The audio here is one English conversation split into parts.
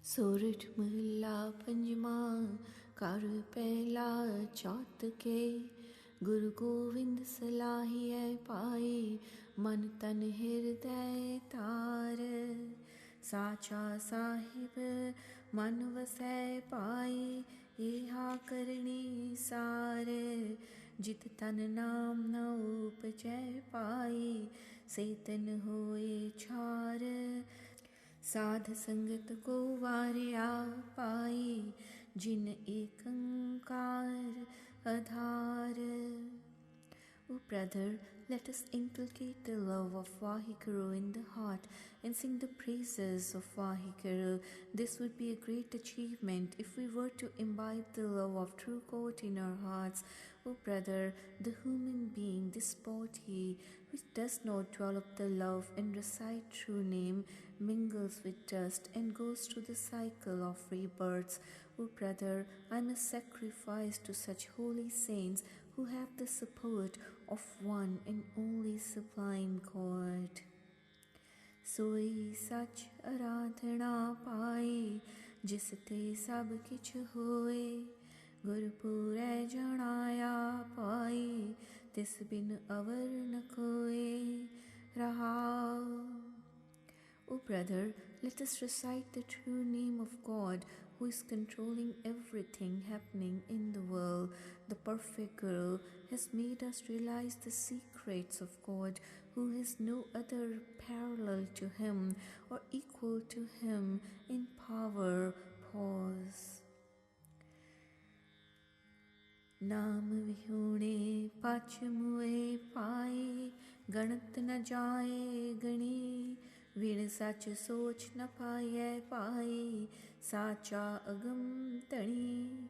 सोरठ महला पंजवा कर पहला चौथ के गुरु गोविंद सलाहिए पाई मन तन हृदय तार साचा साहिब मन वसै पाई इहा करनी सार जित तन नाम न उपजै पाई से तन होए छार साध संगत को वार्या पाई जिन एकंकार आधार. O brother, let us inculcate the love of Vaheguru in the heart and sing the praises of Vaheguru. This would be a great achievement if we were to imbibe the love of true God in our hearts. O brother, the human being, this body, which does not develop the love and recite true name, mingles with dust and goes through the cycle of rebirths. O brother, I must sacrifice to such holy saints who have the support of one and only sublime God. सोई सच आराधना पाई जिसते सब किछ होए गुरपुरै जनाया पाई तिस बिन अवर न कोए रहाओ. O brother, let us recite the true name of God who is controlling everything happening in the world. The perfect Guru has made us realize the secrets of God, who has no other parallel to him or equal to him in power. Pause. नाम विहूणे पाछ मुए पाए गणत न जाए गणी विण सच सोच न पाए पाए साचा अगम तणी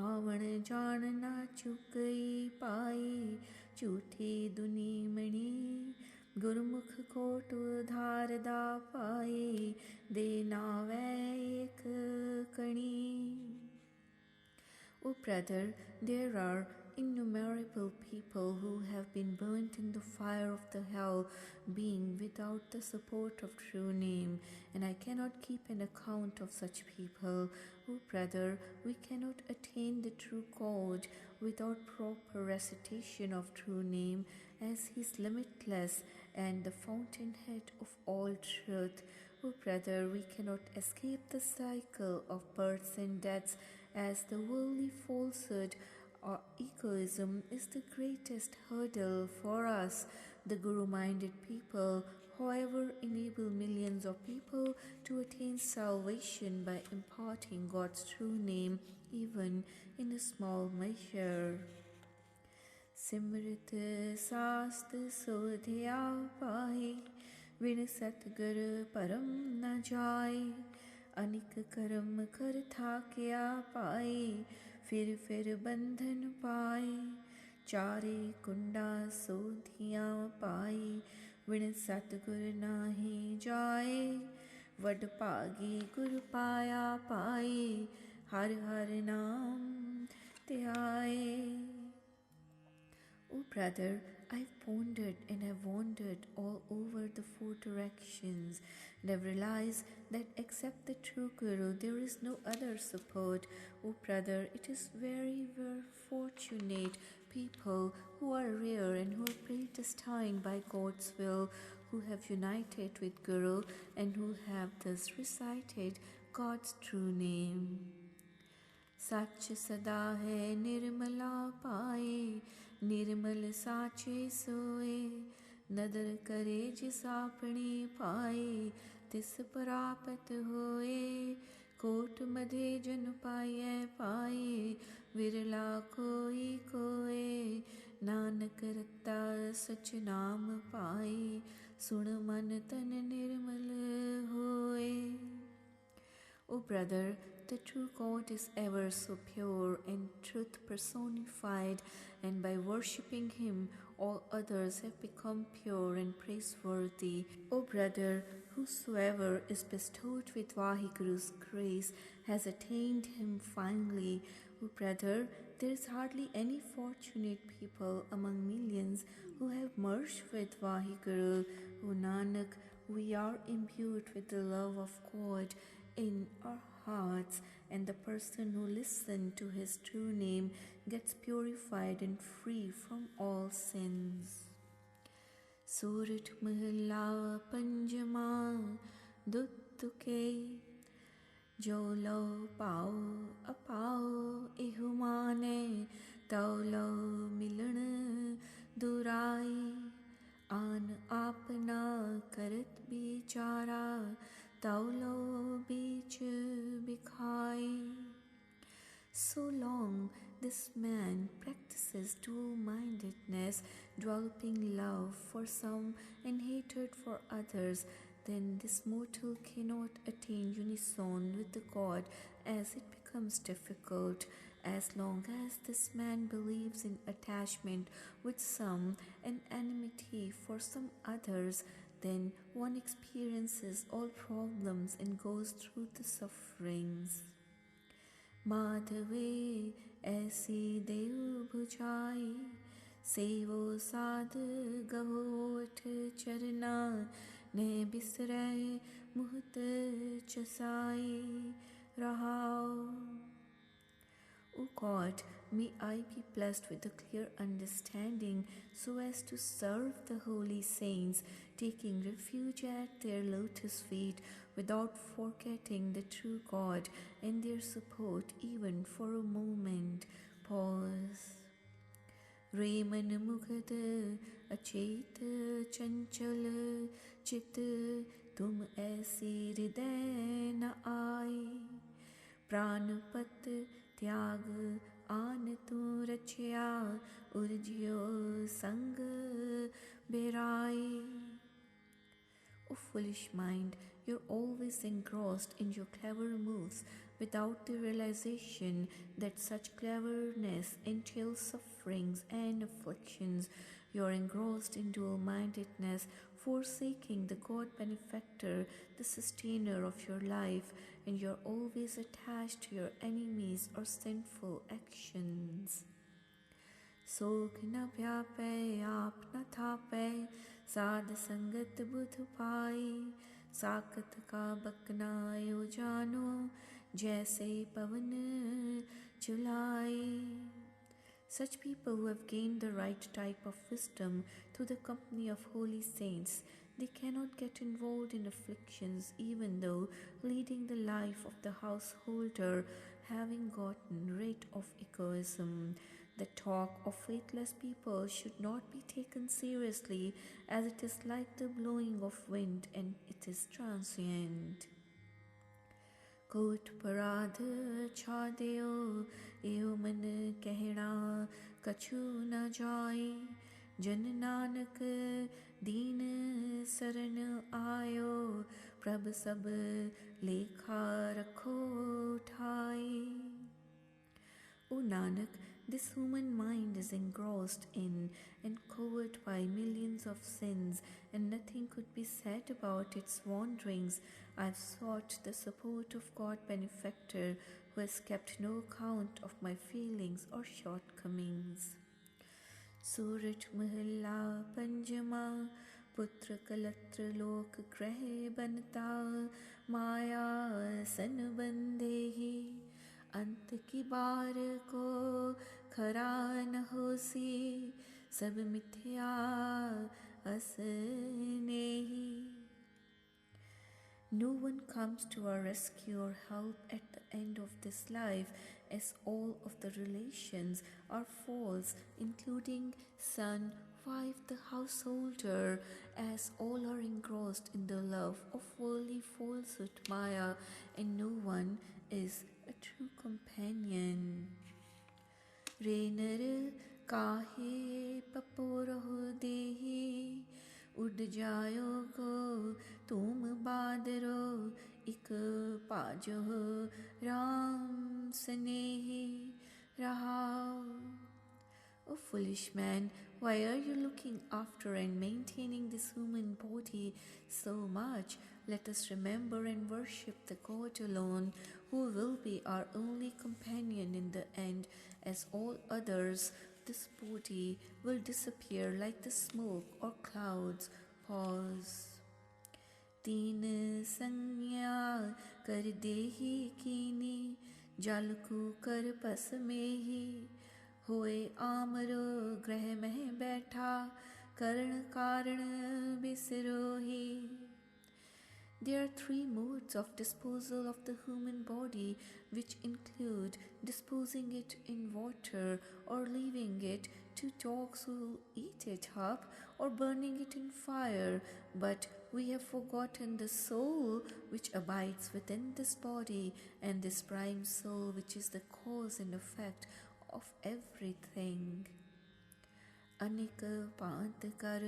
आवण जान न चुकई पाई झूठी दुनी मणि गुरमुख कोट धारदा पाई दे नावै एक कणी. O brother, there are innumerable people who have been burnt in the fire of the hell, being without the support of true name, and I cannot keep an account of such people. O brother, we cannot attain the true God without proper recitation of true name, as he is limitless and the fountainhead of all truth. O brother, we cannot escape the cycle of births and deaths, as the worldly falsehood or egoism is the greatest hurdle for us. The Guru-minded people, however, enable millions of people to attain salvation by imparting God's true name, even in a small measure. Simrat सास्त Sodhiya पाए win सतगुर परम न जाए अनिक कर्म कर थाकिया पाए फिर बंधन पाए चारे कुंडा सोधिया पाए विन सतगुर नाही जाए वड भागी गुर पाया पाए हर हर नाम त्याए. O brother, I've pondered and I've wandered all over the four directions, and I've realized that except the true Guru, there is no other support. O brother, it is very fortunate people who are rare and who are predestined by God's will, who have united with Guru and who have thus recited God's true name. सच सदा है निर्मला पाए निर्मल साचे सोए नदर करे जिस आपने पाए तिस परापत होए कोट मधे जन पाए पाए विरला कोई कोए नानक रत्ता सच नाम पाए सुन मन तन निर्मल होए. O brother, the true God is ever so pure and truth personified, and by worshipping him, all others have become pure and praiseworthy. O brother, whosoever is bestowed with Vaheguru's grace has attained him finally. O brother, there is hardly any fortunate people among millions who have merged with Vaheguru. O Nanak, we are imbued with the love of God in our hearts, and the person who listens to his true name gets purified and free from all sins. Surat Mahalla Panjama Duttuke Jo lo pao apao ihumane tau lo milan durai an apna karat bichara tau lo beech bikhai. So long this man practices dual-mindedness, developing love for some and hatred for others, then this mortal cannot attain unison with the God, as it becomes difficult. As long as this man believes in attachment with some and enmity for some others, then one experiences all problems and goes through the sufferings. माधवे ऐसी देव बुझाई सेवो साध गहोठ चरना ने बिसरे मुहत चसाई रहाओ. O God, may I be blessed with a clear understanding so as to serve the holy saints, taking refuge at their lotus feet without forgetting the true God and their support even for a moment. Pause. Reman mugad achet chanchal chit tum aisi hriday na aayi pranpat त्याग आन तू रचया उर्जियो संग बेराई. O foolish mind, you're always engrossed in your clever moves without the realization that such cleverness entails sufferings and afflictions. You're engrossed in dual-mindedness, forsaking the God benefactor, the sustainer of your life, and you're always attached to your enemies or sinful actions. Sokh na vyaape aap na thaape साध संगत बुध पाई साकत का बकनायो जानो जैसे पवन चुलाई. Such people who have gained the right type of wisdom through the company of holy saints, they cannot get involved in afflictions even though leading the life of the householder, having gotten rid of egoism. The talk of faithless people should not be taken seriously, as it is like the blowing of wind and it is transient. कोट पराध छादयो एओ मन कहना कछु न जाय जन नानक दीन सरन आयो प्रभ सब लेखा रखो ठाई. O Nanak, this human mind is engrossed in and covered by millions of sins, and nothing could be said about its wanderings. I have sought the support of God Benefactor, who has kept no account of my failings or shortcomings. Surat Mahalla Panjama Putra Kalatra Lok Grahe Banata Maya San Bandehi अंत की बार को खरा न होसी सब मिथ्या असने ही. No one comes to our rescue or help at the end of this life, as all of the relations are false, including son, wife, the householder, as all are engrossed in the love of worldly falsehood Maya, and no one is a true companion. Rener kahe paporoh dehi उड़ जायो गो तुम बादरो इक पाजो राम स्नेही रहाओ. O foolish man, why are you looking after and maintaining this human body so much? Let us remember and worship the God alone, who will be our only companion in the end. As all others, this body will disappear like the smoke or clouds. Pause. तीन संज्ञा कर देही कीनी, जल cooker पस में ही, होए आमरो ग्रह में बैठा, करण कारण बिसरोही. There are three modes of disposal of the human body, which include disposing it in water, or leaving it to dogs who eat it up, or burning it in fire. But we have forgotten the soul which abides within this body, and this prime soul which is the cause and effect of everything. Anik पात कर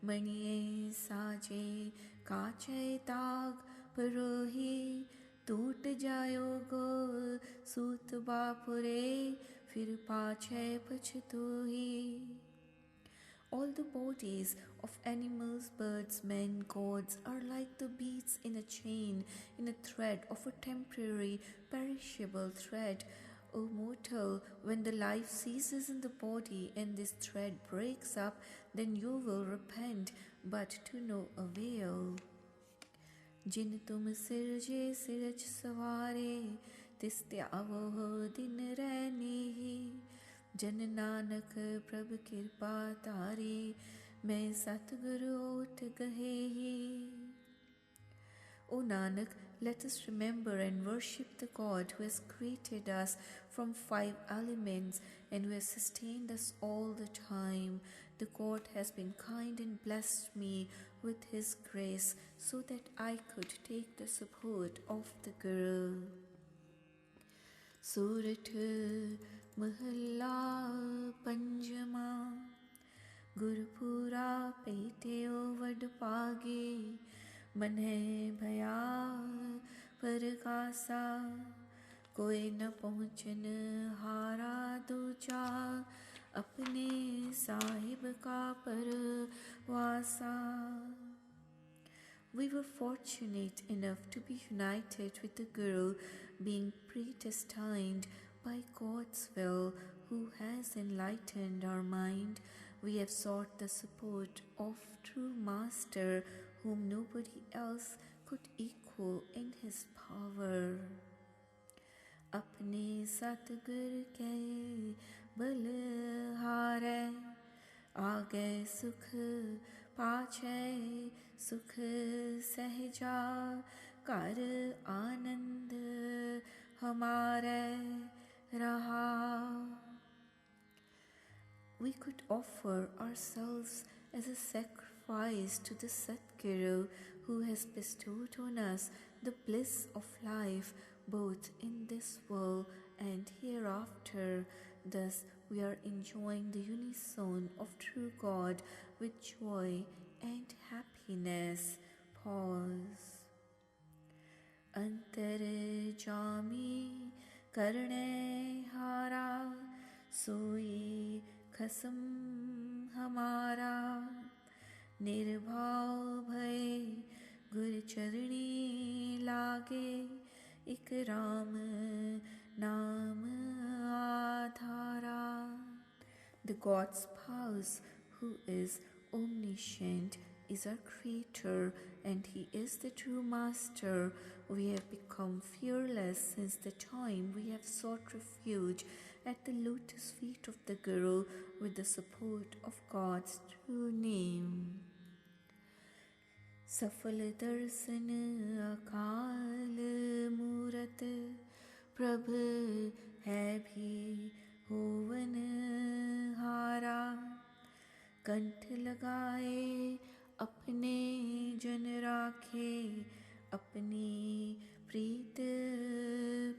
मणिये साजे, काचे ताग परोही, टूट जायो गो सूत बापुरे, फिर पाछे पछतोही. All the bodies of animals, birds, men, gods are like the beads in a chain, in a thread of a temporary, perishable thread. O mortal, when the life ceases in the body and this thread breaks up, then you will repent, but to no avail. जिन तुम सिरजे cirrus सवारे, तिस त्यावो दिन रहने ही, जन नानक प्रभ कृपा तारे, मैं सतगुरु ओट गहे ही. O Nanak, let us remember and worship the God who has created us from 5 elements and who has sustained us all the time. The God has been kind and blessed me with His grace so that I could take the support of the Guru. Surat Mahalla Panjama, Gurupura Peteo Vadpage, मन है भया परकासा, कोई न पहुँचन हारा दूजा, अपने साहिब का परवासा. We were fortunate enough to be united with the Guru, being predestined by God's will, who has enlightened our mind. We have sought the support of true Master, whom nobody else could equal in his power. अपने सतगुर के बलहारे, आगे सुख पाछे सुख सहजा, कर आनंद हमारे रहा. We could offer ourselves as a sacrifice to the Satguru, who has bestowed on us the bliss of life both in this world and hereafter. Thus we are enjoying the unison of true God with joy and happiness. Pause. Antar jami karne hara, soi खसम हमारा, निर्भाव भय गुर चरणी लागे, इक राम नाम आधारा. The God's spouse, who is omniscient, is our creator, and he is the true master. We have become fearless since the time we have sought refuge at the lotus feet of the Guru with the support of God's true name. सफल दर्शन अकाल मूरत, प्रभ है भी होवन हारा, कंठ लगाए अपने जन राखे, अपनी प्रीत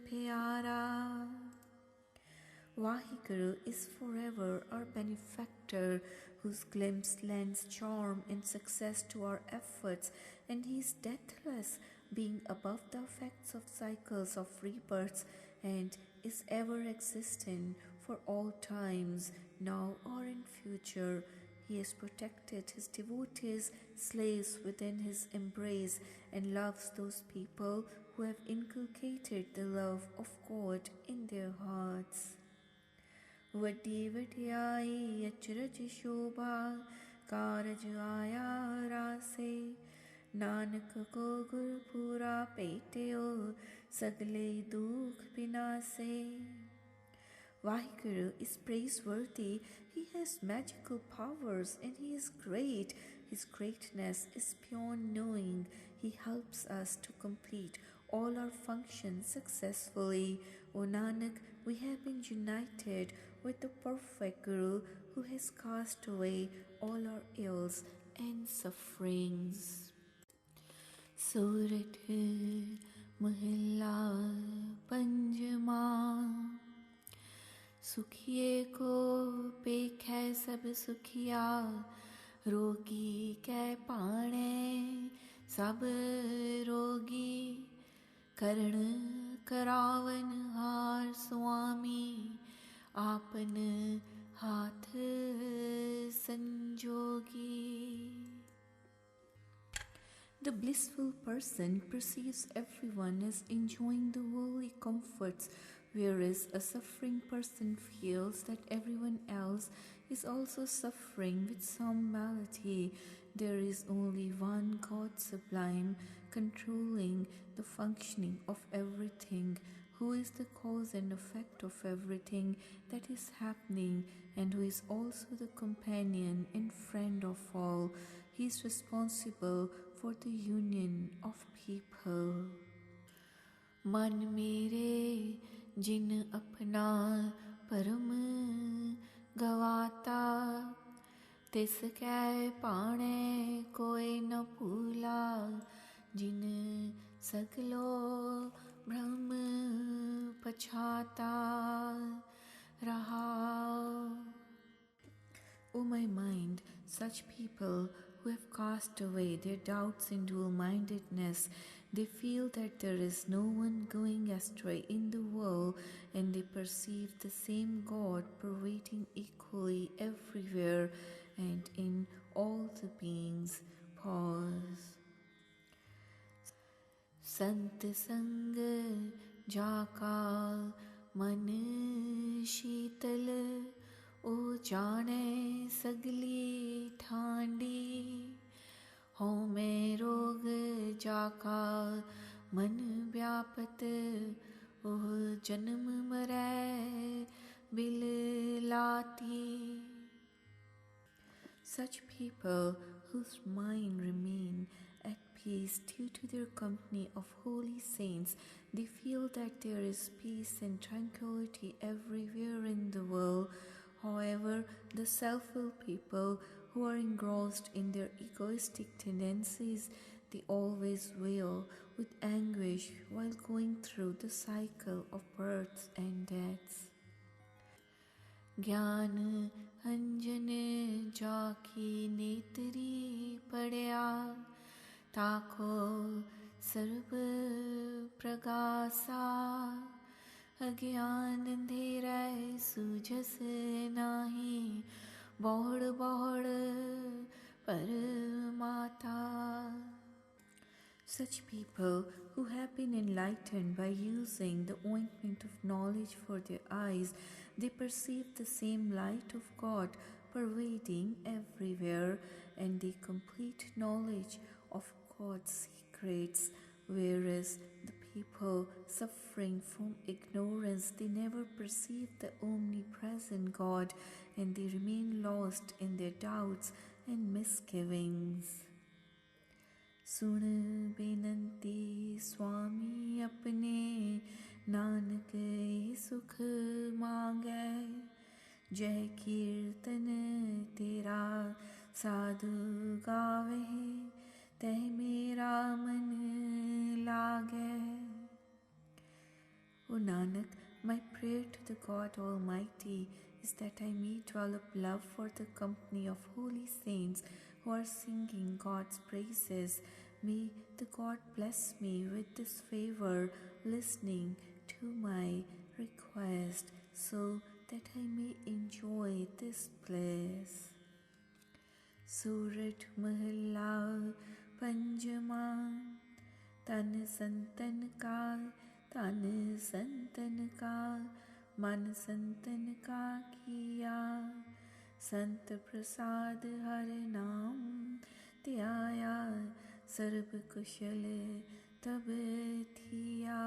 प्यारा. Vaheguru is forever our benefactor, whose glimpse lends charm and success to our efforts, and he is deathless, being above the effects of cycles of rebirths, and is ever existent for all times, now or in future. He has protected his devotees, slaves within his embrace, and loves those people who have inculcated the love of God in their hearts. वड्डी वड्याई अचरज शोभा, कारज आया रासे, नानक को गुरपुरा पेटियो सगले दुख बिनासे. Vaheguru is praiseworthy. He has magical powers and he is great. His greatness is beyond knowing. He helps us to complete all our functions successfully. O Nanak, we have been united with the perfect Guru who has cast away all our ills and sufferings. Surat Mahilla Panjama. सुखिए को पेखै सब सुखिया, रोगी कै पाणे सब रोगी. करण करावन हार स्वामी, आपन हाथ संजोगी. The blissful person perceives everyone as enjoying the worldly comforts, whereas a suffering person feels that everyone else is also suffering with some malady. There is only one God sublime, controlling the functioning of everything, who is the cause and effect of everything that is happening, and who is also the companion and friend of all. He is responsible for the union of people. मन मेरे जिन अपना परम गवाता, तिसकै पाणे कोई न भूला. जिन सगलो भ्रम पछाता रहा. O my mind, such people who have cast away their doubts and dual-mindedness, they feel that there is no one going astray in the world, and they perceive the same God pervading equally everywhere and in all the beings. Pause. Sant sang jaka man sheetal, ओ जाने सगली ठांडी. हो मैं रोग जाका मन व्यापत, ओ जन्म मरै बिललाती. Such people whose mind remain at peace due to their company of holy saints, they feel that there is peace and tranquility everywhere in the world. However, the self-willed people who are engrossed in their egoistic tendencies, they always wail with anguish while going through the cycle of births and deaths. ज्ञान अंजन जाकी नेत्री पड़या, ताको सर्व प्रगासा. अज्ञान अंधेरै सूझस नाही, बहुड़ बहुड़ परमाता. Such people who have been enlightened by using the ointment of knowledge for their eyes, they perceive the same light of God pervading everywhere, and they complete knowledge of God's secrets, whereas the people suffering from ignorance, they never perceive the omnipresent God, and they remain lost in their doubts and misgivings. सुन बेनंती स्वामी अपने, नानक सुख मांगे. जय कीर्तन तेरा साधु गावे, तह मेरा मन लागे. O Nanak, my prayer to the God Almighty is that I may develop love for the company of holy saints who are singing God's praises. May the God bless me with this favor, listening to my request, so that I may enjoy this bliss. Surat Mahilla Panjama. तन संतन का, तन संतन का, मन संतन का किया. संत प्रसाद हर नाम त्याया, सर्ब कुशल तब थिया.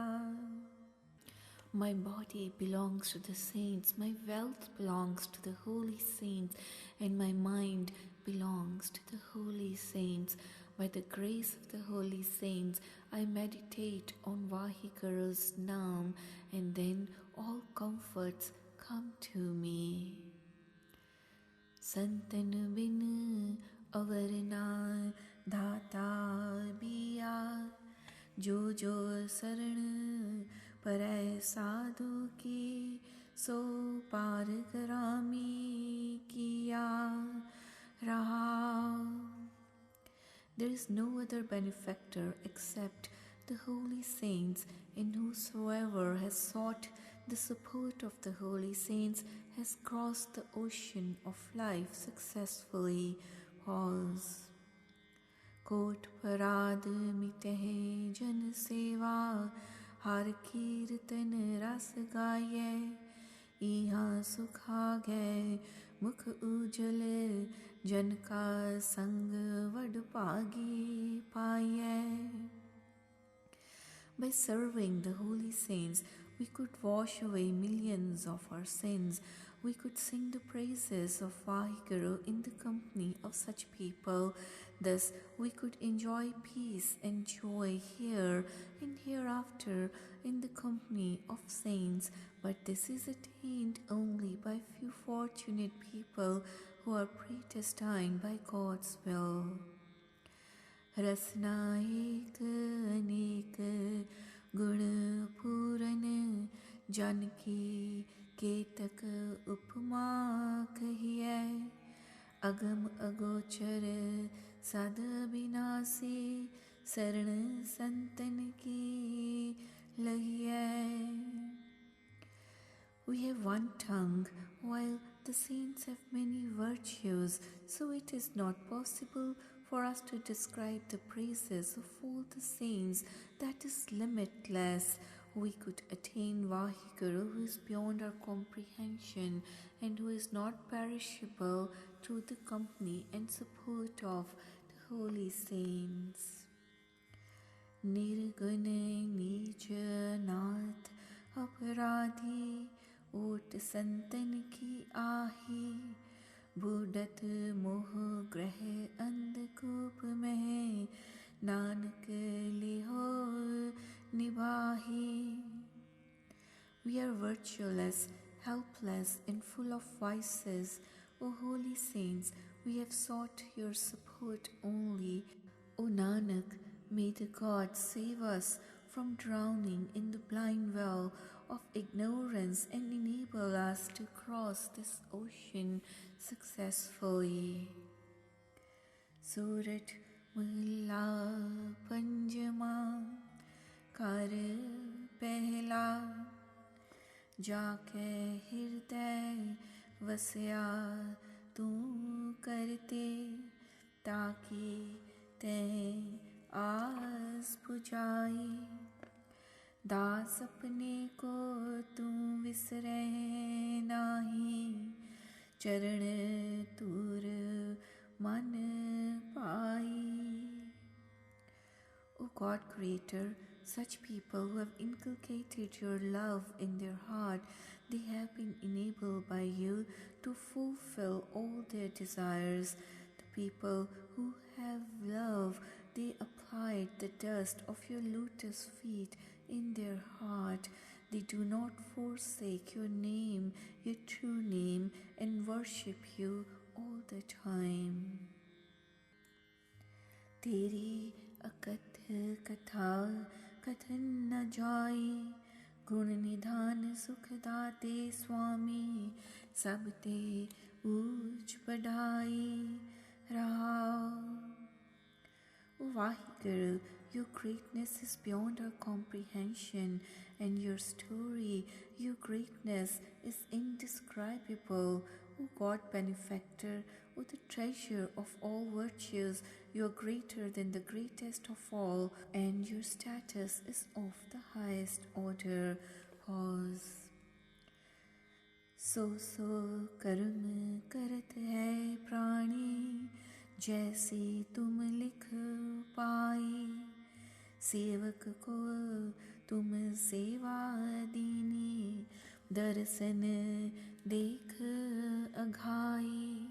My body belongs to the saints, my wealth belongs to the holy saints, and my mind belongs to the holy saints. By the grace of the holy saints, I meditate on Vahiguru's Naam, and then all comforts come to me. Santan bin avarna dhata biya, जो जो शरण परै साधु की, सो पार करामी किया रहा. There is no other benefactor except the holy saints, and whosoever has sought the support of the holy saints has crossed the ocean of life successfully. Pause. कोट पराद मिटहे जन सेवा, हर कीर्तन रस गाये, यहाँ सुखा गए मुख उजल, जन का संग वड पागी पाये. By serving the holy saints, we could wash away millions of our sins. We could sing the praises of Vaheguru in the company of such people. Thus, we could enjoy peace and joy here and hereafter in the company of saints. But this is attained only by few fortunate people who are predestined by God's will. रसना एक अनेक गुण पूरन, जानकी केतक उपमा कहिए, अगम अगोचर सद विनाशी, शरण संतन की लहिए. We have one tongue, while the saints have many virtues, so it is not possible for us to describe the praises of all the saints. That is limitless. We could attain Vaheguru, who is beyond our comprehension and who is not perishable, through the company and support of the holy saints. निर्गुण नीच नाथ अपराधी, ओट संतन की आही, बूढ़त मोह ग्रह अंधकूप में, Nanak लिहो निभाही. We are virtueless, helpless, and full of vices. O holy saints, we have sought your support only. O Nanak, may the gods save us from drowning in the blind well of ignorance and enable us to cross this ocean successfully. Surat Mahilla Panjama, Kar Pehla, जाके हृदय वसया तू करते, ताकि ते आस बुझाई, दास अपने को तू विसरे नाही, चरण तूर मन पाई. O God Creator, such people who have inculcated your love in their heart, they have been enabled by you to fulfill all their desires. The people who have love, they applied the dust of your lotus feet in their heart. They do not forsake your name, your true name, and worship you all the time. Teri अकथ कथा कथन न जाई, गुण निधान सुख दाते स्वामी, सब ते ऊंच बढ़ाई रहा. O Vaheguru, your greatness is beyond our comprehension, and your story, your greatness is indescribable. O God Benefactor, O the treasure of all virtues, you are greater than the greatest of all, and your status is of the highest order. Pause. So karm karat hai prani, जैसे तुम लिख पाए, सेवक को तुम सेवा दीनी, दर्शन देख अघाई.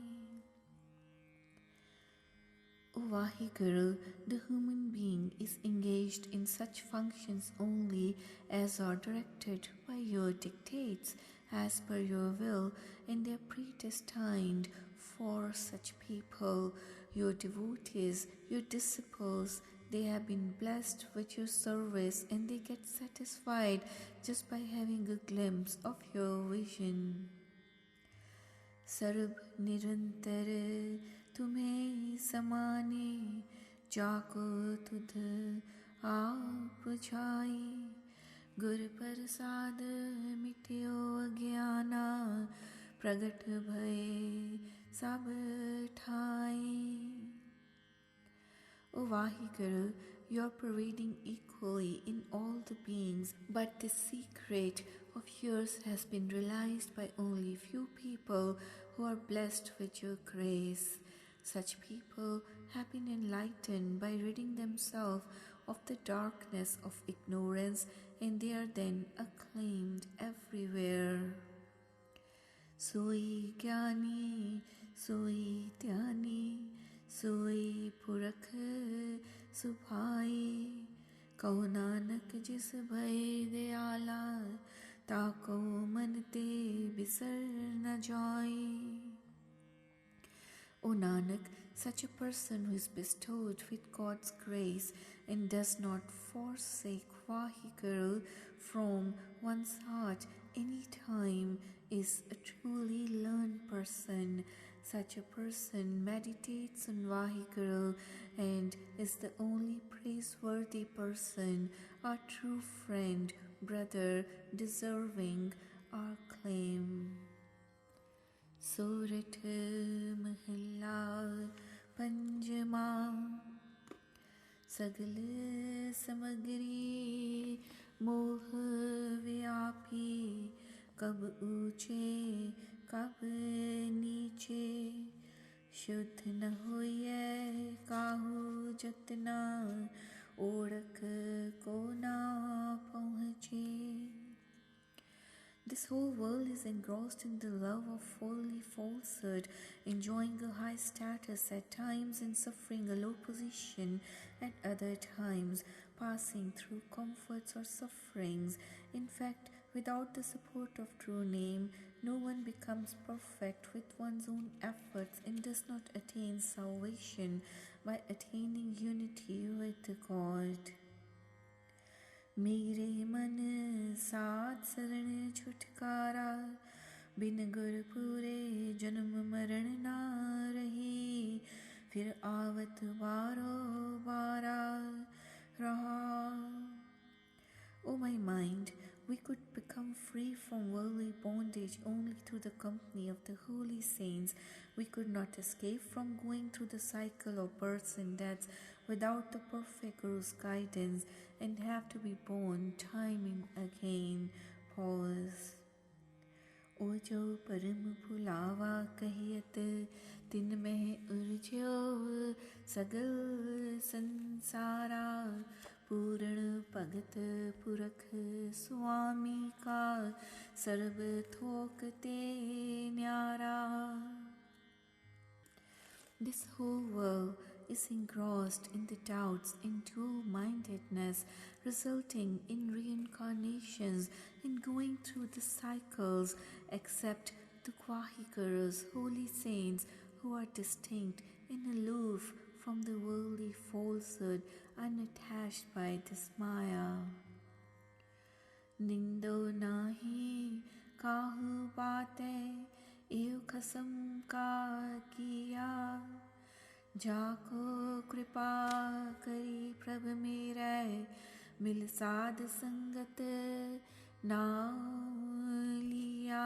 O Vaheguru, the human being is engaged in such functions only as are directed by your dictates, as per your will, and they are predestined for such people. Your devotees, your disciples, they have been blessed with your service and they get satisfied just by having a glimpse of your vision. SERB निरंतर तुम्हें समाने, जाको तुध आप जाई. गुर प्रसाद मिट्यो अज्ञाना, प्रगट भय सब ठाई. O Vaheguru, you are pervading equally in all the beings, but the secret of yours has been realized by only few people who are blessed with your grace. Such people have been enlightened by ridding themselves of the darkness of ignorance, and they are then acclaimed everywhere. Soi gyani, soi dhyani, सोई पुरख सुभाई. कहो नानक जिस भय दयाला, ताको मन ते बिसर न जाई. O Nanak, such a person who is bestowed with God's grace and does not forsake Vaheguru from one's heart any time is a truly learned person. Such a person meditates on Vaheguru and is the only praiseworthy person, our true friend, brother, deserving our claim. Surat Mahalla Panjama. Sagal samagri moh vyapi, कब ऊंचे कब नीचे. शुद्ध न होइए काहू जतना, ओढ़क को ना पहुँचे. This whole world is engrossed in the love of holy falsehood, enjoying a high status at times and suffering a low position at other times, passing through comforts or sufferings. In fact, without the support of true name, no one becomes perfect with one's own efforts and does not attain salvation by attaining unity with God. मेरे मन साथ शरण छुटकारा, बिन गुर पूरे जन्म मरण ना रही. फिर आवत बारो बारा रहा. O my mind, we could become free from worldly bondage only through the company of the holy saints. We could not escape from going through the cycle of births and deaths without the perfect Guru's guidance, and have to be born time and again. Pause. O jo param phulawa kahiyat, tin meh urjyo sagal sansara. पूर्ण भगत पुरख स्वामी का, सर्व थोकते न्यारा. This whole world is engrossed in the doubts and dual-mindedness, resulting in reincarnations and going through the cycles, except the Vahegurus, holy saints, who are distinct and aloof from the worldly falsehood, unattached by this Maya. Nindo nahi kahu baate, ev khasam ka kiya. जाको कृपा करी प्रभ मेरे, मिल साध संगत नाम लिया.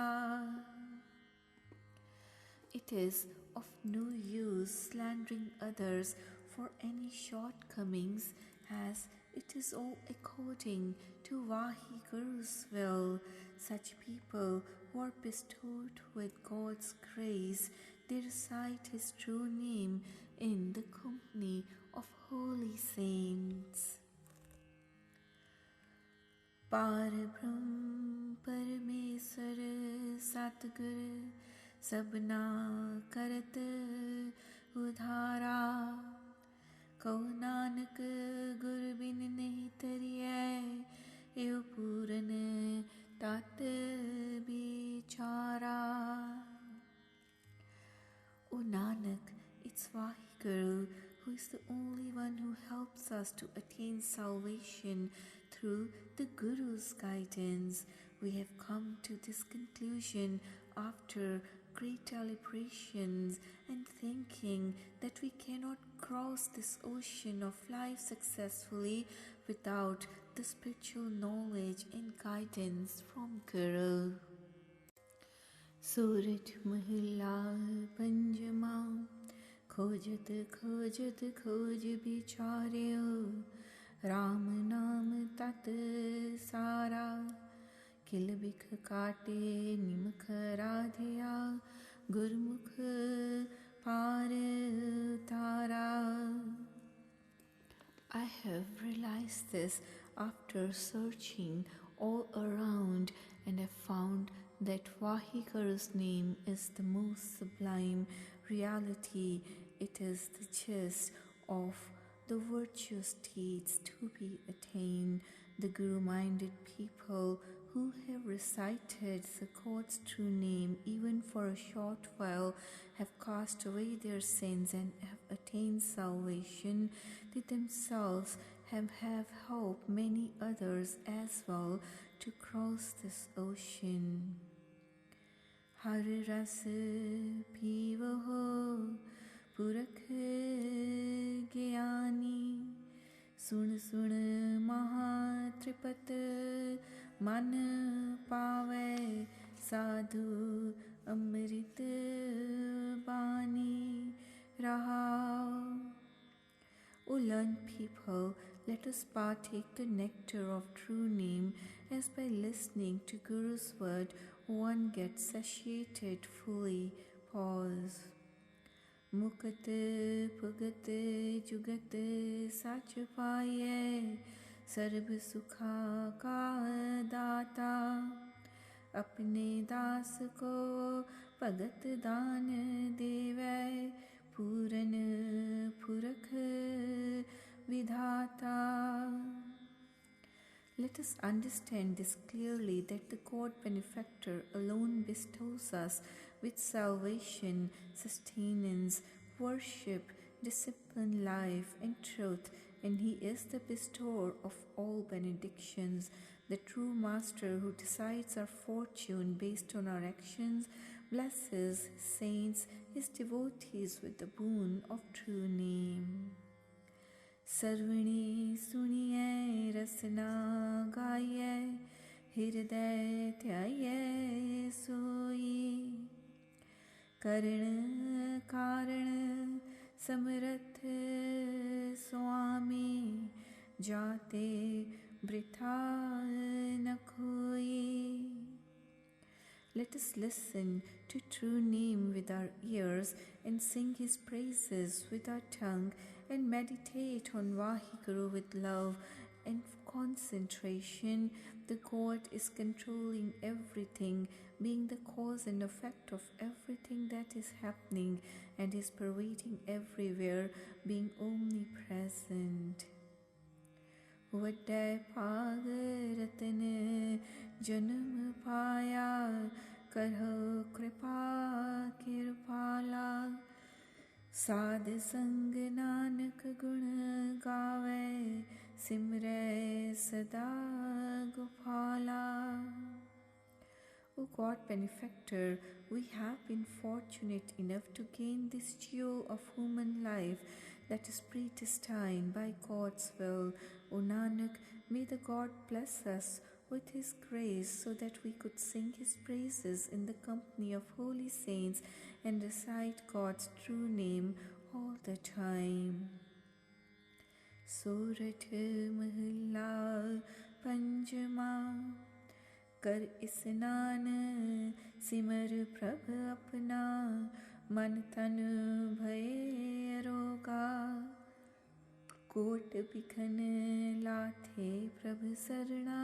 It is of no use slandering others for any shortcomings, as it is all according to Vaheguru's will. Such people who are bestowed with God's grace, they recite His true name in the company of holy saints. पार ब्रह्म परमेश्वर सतगुर सबना करत उधारा कहो नानक गुर बिन नहीं तरियै एव पूरन तत बिचारा. O Nanak, it's Vaheguru who is the only one who helps us to attain salvation through the Guru's guidance. We have come to this conclusion after great deliberations and thinking that we cannot cross this ocean of life successfully without the spiritual knowledge and guidance from Guru. सूरज महला पंजमा खोजत खोजत खोज बिचार्यो राम नाम तत सारा किल बिख काटे निमख राधिया गुरमुख पार तारा. I have realized this after searching all around and have found that Vaheguru's name is the most sublime reality. It is the gist of the virtuous deeds to be attained. The Guru-minded people who have recited the God's true name even for a short while have cast away their sins and have attained salvation. They themselves have helped many others as well to cross this ocean. Har ras pivaho purakh gyani sun sun maha tripat man pave sadhu amrit bani raha. O learned people, let us partake the nectar of true name, as by listening to Guru's word one gets satiated fully. Pause. Mukat pugat jugat sach paye sarb sukha ka data apne das ko pagat dan deve puran purakh vidhata. Let us understand this clearly, that the God Benefactor alone bestows us with salvation, sustenance, worship, discipline, life, and truth, and He is the bestower of all benedictions, the true Master who decides our fortune based on our actions, blesses saints, His devotees with the boon of true name. Sarvani suniye rasna gaye hriday tyaye soyi karan karan samrath swami jate britha na koi. Let us listen to true name with our ears and sing His praises with our tongue and meditate on Vaheguru with love and concentration. The God is controlling everything, being the cause and effect of everything that is happening, and is pervading everywhere, being omnipresent. Vadai Pag Ratan Janam Paya Karho Kripa Kirpala Sad Sang Nanak Gun Gave Simre Sada Gopala. O God Benefactor, we have been fortunate enough to gain this jewel of human life that is predestined by God's will. O Nanak, may the God bless us with His grace so that we could sing His praises in the company of holy saints and recite God's true name all the time. Surat Mahalla Panjama Kar isnan simar prabh apna मन तन भय रोगा, coat बिखन लाथे प्रभ सरना,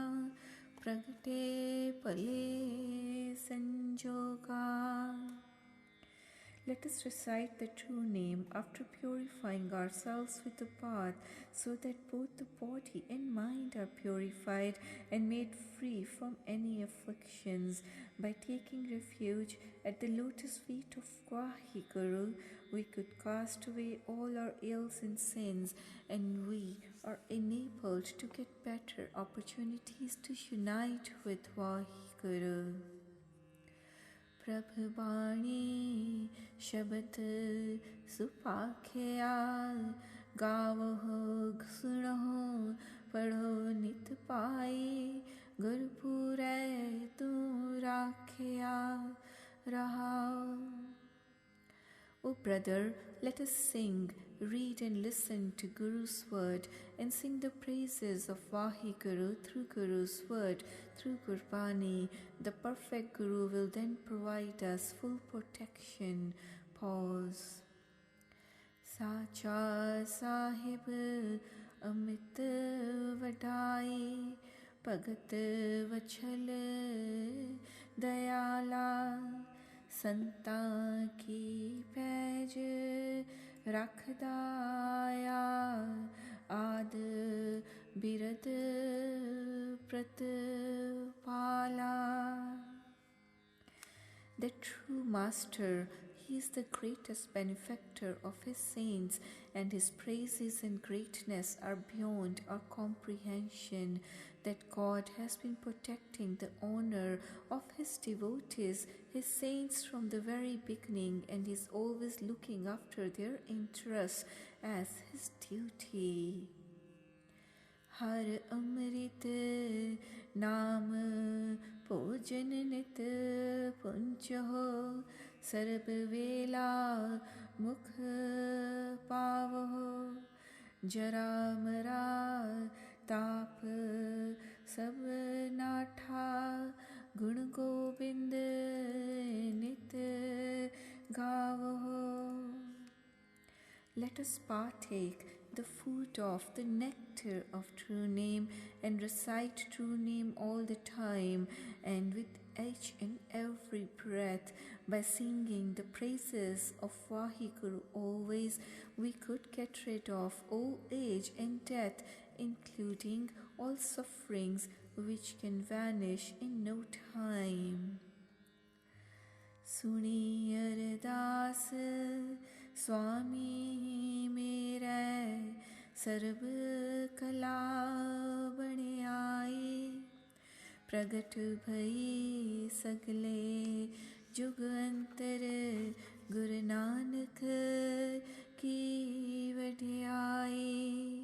प्रगटे पले संजोगा. Let us recite the true name after purifying ourselves with the path, so that both the body and mind are purified and made free from any afflictions. By taking refuge at the lotus feet of Vaheguru, we could cast away all our ills and sins, and we are enabled to get better opportunities to unite with Vaheguru. प्रभ बाणी शब्द सुपाख्या, गावहो सुनहो पढ़ो नित पाई, गुरपुरै तू राख्या रहाओ. O brother, let us sing, read and listen to Guru's word and sing the praises of Vaheguru through Guru's word, through Gurbani. The perfect Guru will then provide us full protection. Pause. Sehaj Sahib amit vadai, Bhagat vachal dayala, संतां की page रखदाया, आद बिरद प्रतिपाला. The true master, he is the greatest benefactor of his saints, and his praises and greatness are beyond our comprehension. That God has been protecting the honor of his devotees, his saints, from the very beginning, and is always looking after their interests as his duty. हर अमृत नाम भोजन नित पुंच हो, SERB वेला मुख पावहो, जरा मरा ताप सब नाठा, गुण गोविंद नित गावहो. Let us partake the food of the nectar of true name and recite true name all the time and with each and every breath. By singing the praises of Vaheguru always, we could get rid of old age and death, including all sufferings which can vanish in no time. Suni Ardas Swami mere, SERB कला बण आई, प्रगट भई सगले जुग अंतर, गुरु नानक की वडियाई.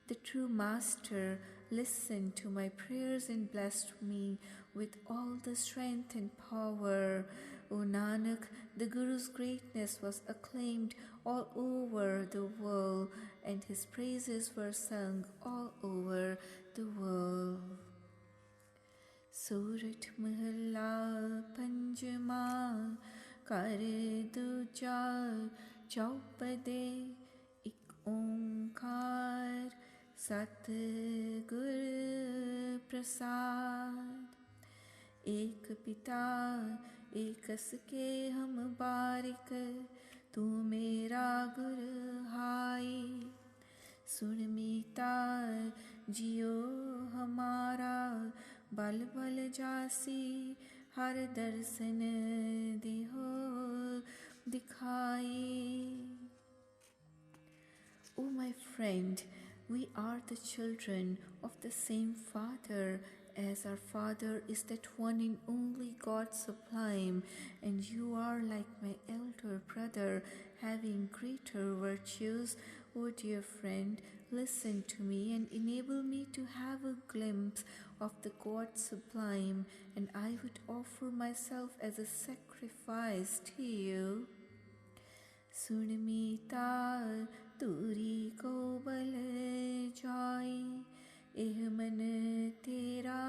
The true master listened to my prayers and blessed me with all the strength and power. O Nanak, the Guru's greatness was acclaimed all over the world, and his praises were sung all over the world. Surat Mahalla Panjama, Kar Duja Chaupade, Ik Omkar Sat Gur Prasad. एक पिता एकस के हम बारिक, तू मेरा गुर high. सुन मीता जियो हमारा, बल बल जासी, हर दर्शन दिहो दिखाई. O my friend, we are the children of the same Father, as our Father is that one and only God sublime, and you are like my elder brother, having greater virtues. O dear friend, listen to me and enable me to have a glimpse of the God sublime, and I would offer myself as a sacrifice to you. सुन मीता तुरी को बल जाई, एह मन तेरा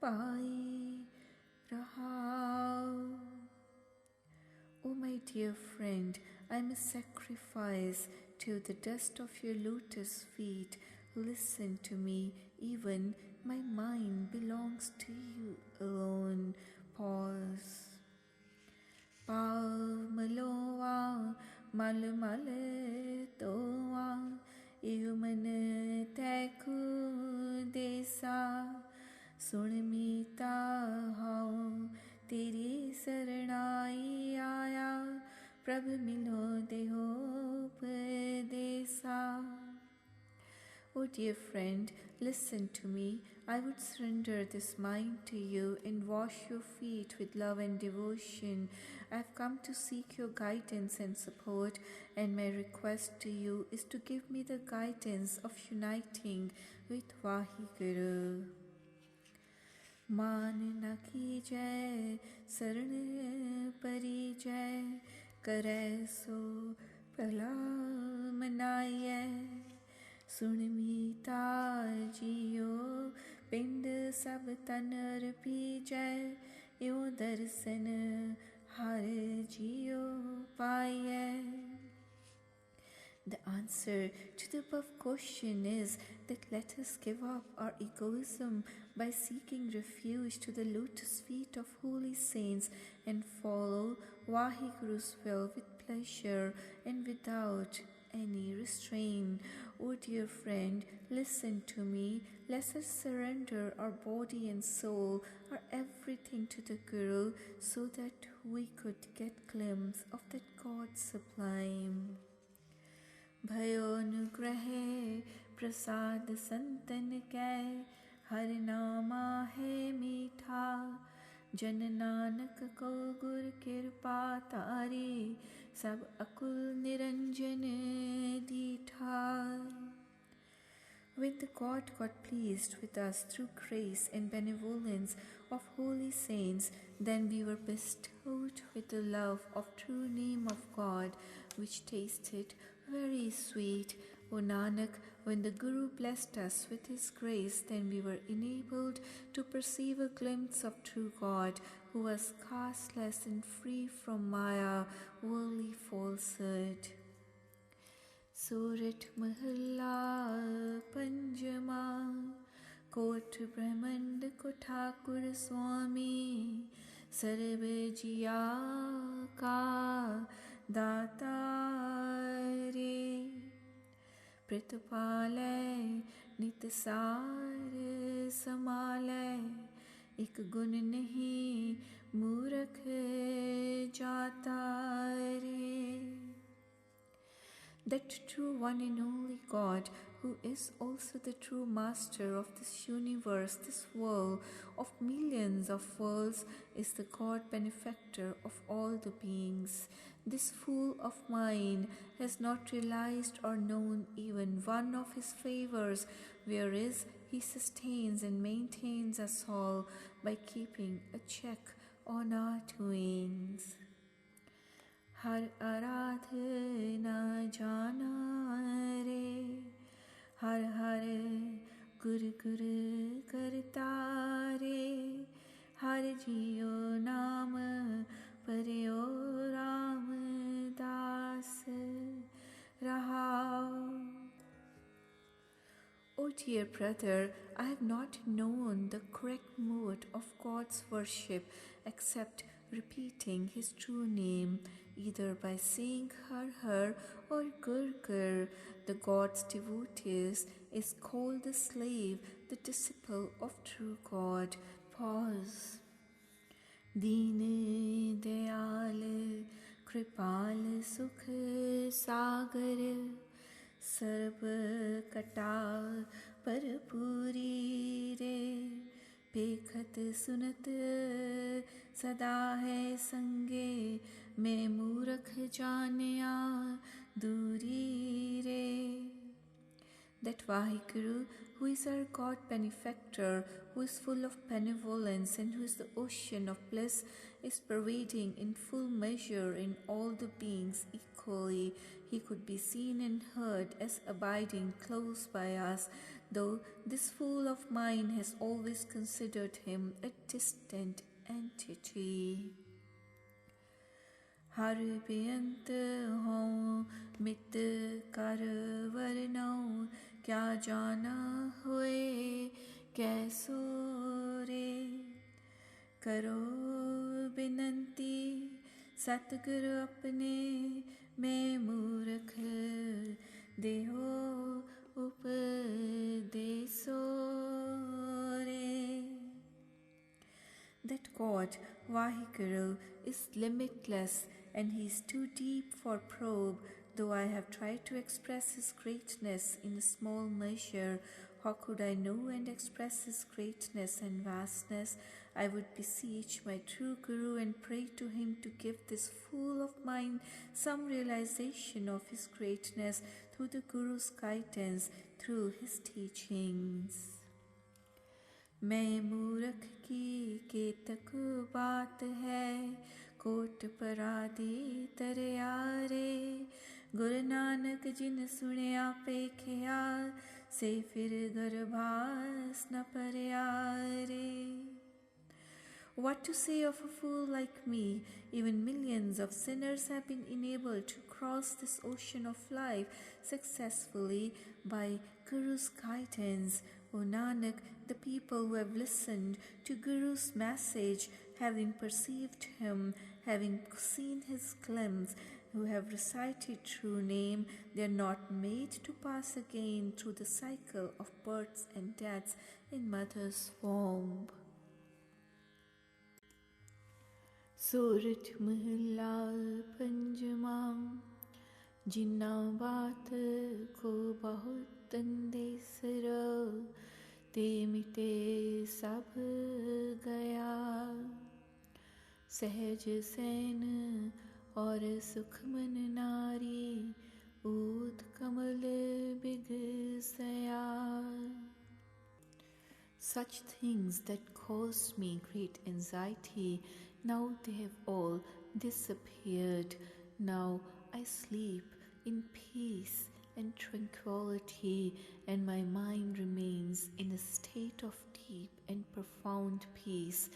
पाई रहाओ. dear friend, I am a sacrifice to the dust of your lotus feet. Listen to me, even my mind belongs to you alone. Pause. Pao maloa, mal toa, ihuman teku desa, sun mita hao, teri saranai aaya, prabh milo deho padesa. Oh dear friend, listen to me. I would surrender this mind to you and wash your feet with love and devotion. I have come to seek your guidance and support, and my request to you is to give me the guidance of uniting with Vaheguru. मान न कीजै शरण परिजय करे सो भला मनाइए सुन मीता जियो पिंड सब तन अर्पीजै यो दर्शन हर जियो पाइए. The answer to the above question is that let us give up our egoism by seeking refuge to the lotus feet of holy saints and follow Vaheguru's will with pleasure and without any restraint. Oh dear friend, listen to me. Let us surrender our body and soul, our everything to the Guru, so that we could get glimpse of that God sublime. भयोनुग्रहे प्रसाद संतन कै हर नामा है मीठा जन नानक को गुर कृपा तारी सब अकुल Niranjan दीठा. When the God got pleased with us through grace and benevolence of holy saints, then we were bestowed with the love of true name of God, which tasted very sweet. O Nanak, when the Guru blessed us with his grace, then we were enabled to perceive a glimpse of true God, who was casteless and free from Maya, worldly falsehood. Surat Mahalla Panjama Kot Brahmand ko Thakur Swami Sarv Jiya ka Datare Pritpale Nitsar Samale Ik gun nahi Murakh Jata re. That true one and only God, who is also the true master of this universe, this world, of millions of worlds, is the God benefactor of all the beings. This fool of mine has not realized or known even one of his favors, whereas he sustains and maintains us all by keeping a check on our doings. हर आराधना जाना रे हर हर गुर गुर करता रे हर जियो नाम परियो Ram Das रहाओ. O dear brother, I have not known the correct mode of God's worship except repeating his true name, either by saying Har Har or Gur Gur. The God's devotees is called the slave, the disciple of true God. Pause. Deen Dayal Kripal Sukh Sagar Sarv Kata Parpuri Re Pekhat Sunat Sada hai sange मैं मूरख जानिया दूरी रे. That Vaheguru, who is our God benefactor, who is full of benevolence and who is the ocean of bliss, is pervading in full measure in all the beings equally. He could be seen and heard as abiding close by us, though this fool of mine has always considered him a distant entity. हर बेअंत हों मित कर वरनौं, क्या जाना हुए कैसो रे। करो बिनती सतगुरु अपने, मैं मूर्ख देहो उपदेसो रे। That God, Vaheguru, is limitless and He is too deep for probe. Though I have tried to express His greatness in a small measure, how could I know and express His greatness and vastness? I would beseech my true Guru and pray to him to give this fool of mine some realization of his greatness through the Guru's guidance, through his teachings. मैं मूर्ख की केतक बात है, coat परादी तरियारे। Guru Nanak जिन सुनिया पेखिया, से फिर गर्भास न परियारे। What to say of a fool like me? Even millions of sinners have been enabled to cross this ocean of life successfully by Guru's guidance. O Nanak, the people who have listened to Guru's message, having perceived him, having seen his glimpse, who have recited true name, they are not made to pass again through the cycle of births and deaths in mother's womb. सूरज महला पंजमा, जिन्ना बात को बहुत अंदेसर, ते मिटे सब गया। सहज सैन और सुखमन नारी, ऊद कमल बिगसया। Such things that caused me great anxiety, now they have all disappeared. Now I sleep in peace and tranquility, and my mind remains in a state of deep and profound peace.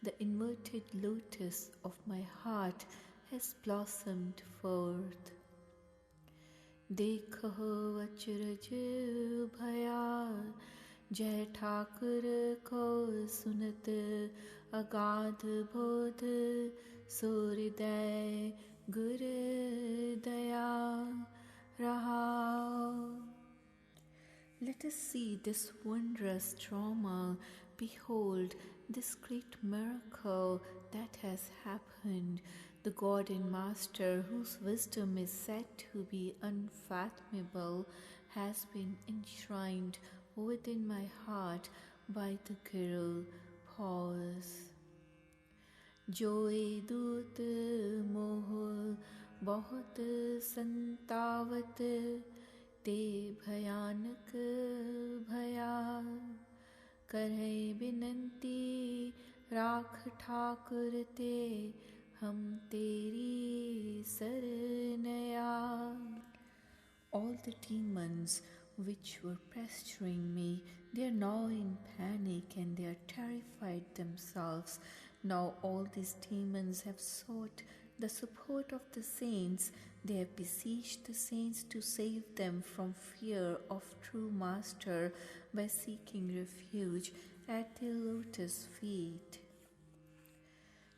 The inverted lotus of my heart has blossomed forth. देखो अचरज भया, जय ठाकुर को सुनत अगाध बोध, सूर्योदय गुर दया रहा। Let us see this wondrous drama. Behold this great miracle that has happened. The God and Master, whose wisdom is said to be unfathomable, has been enshrined within my heart by the Guru. Pause. जोए दूत मोह बहुत संतावत, ते भयानक भया। करहे बिनती राख ठाकुर ते, हम तेरी सरनया। All the demons which were pestering me, they are now in panic and they are terrified themselves. Now all these demons have sought the support of the saints. They have beseeched the saints to save them from fear of true Master by seeking refuge at their lotus feet.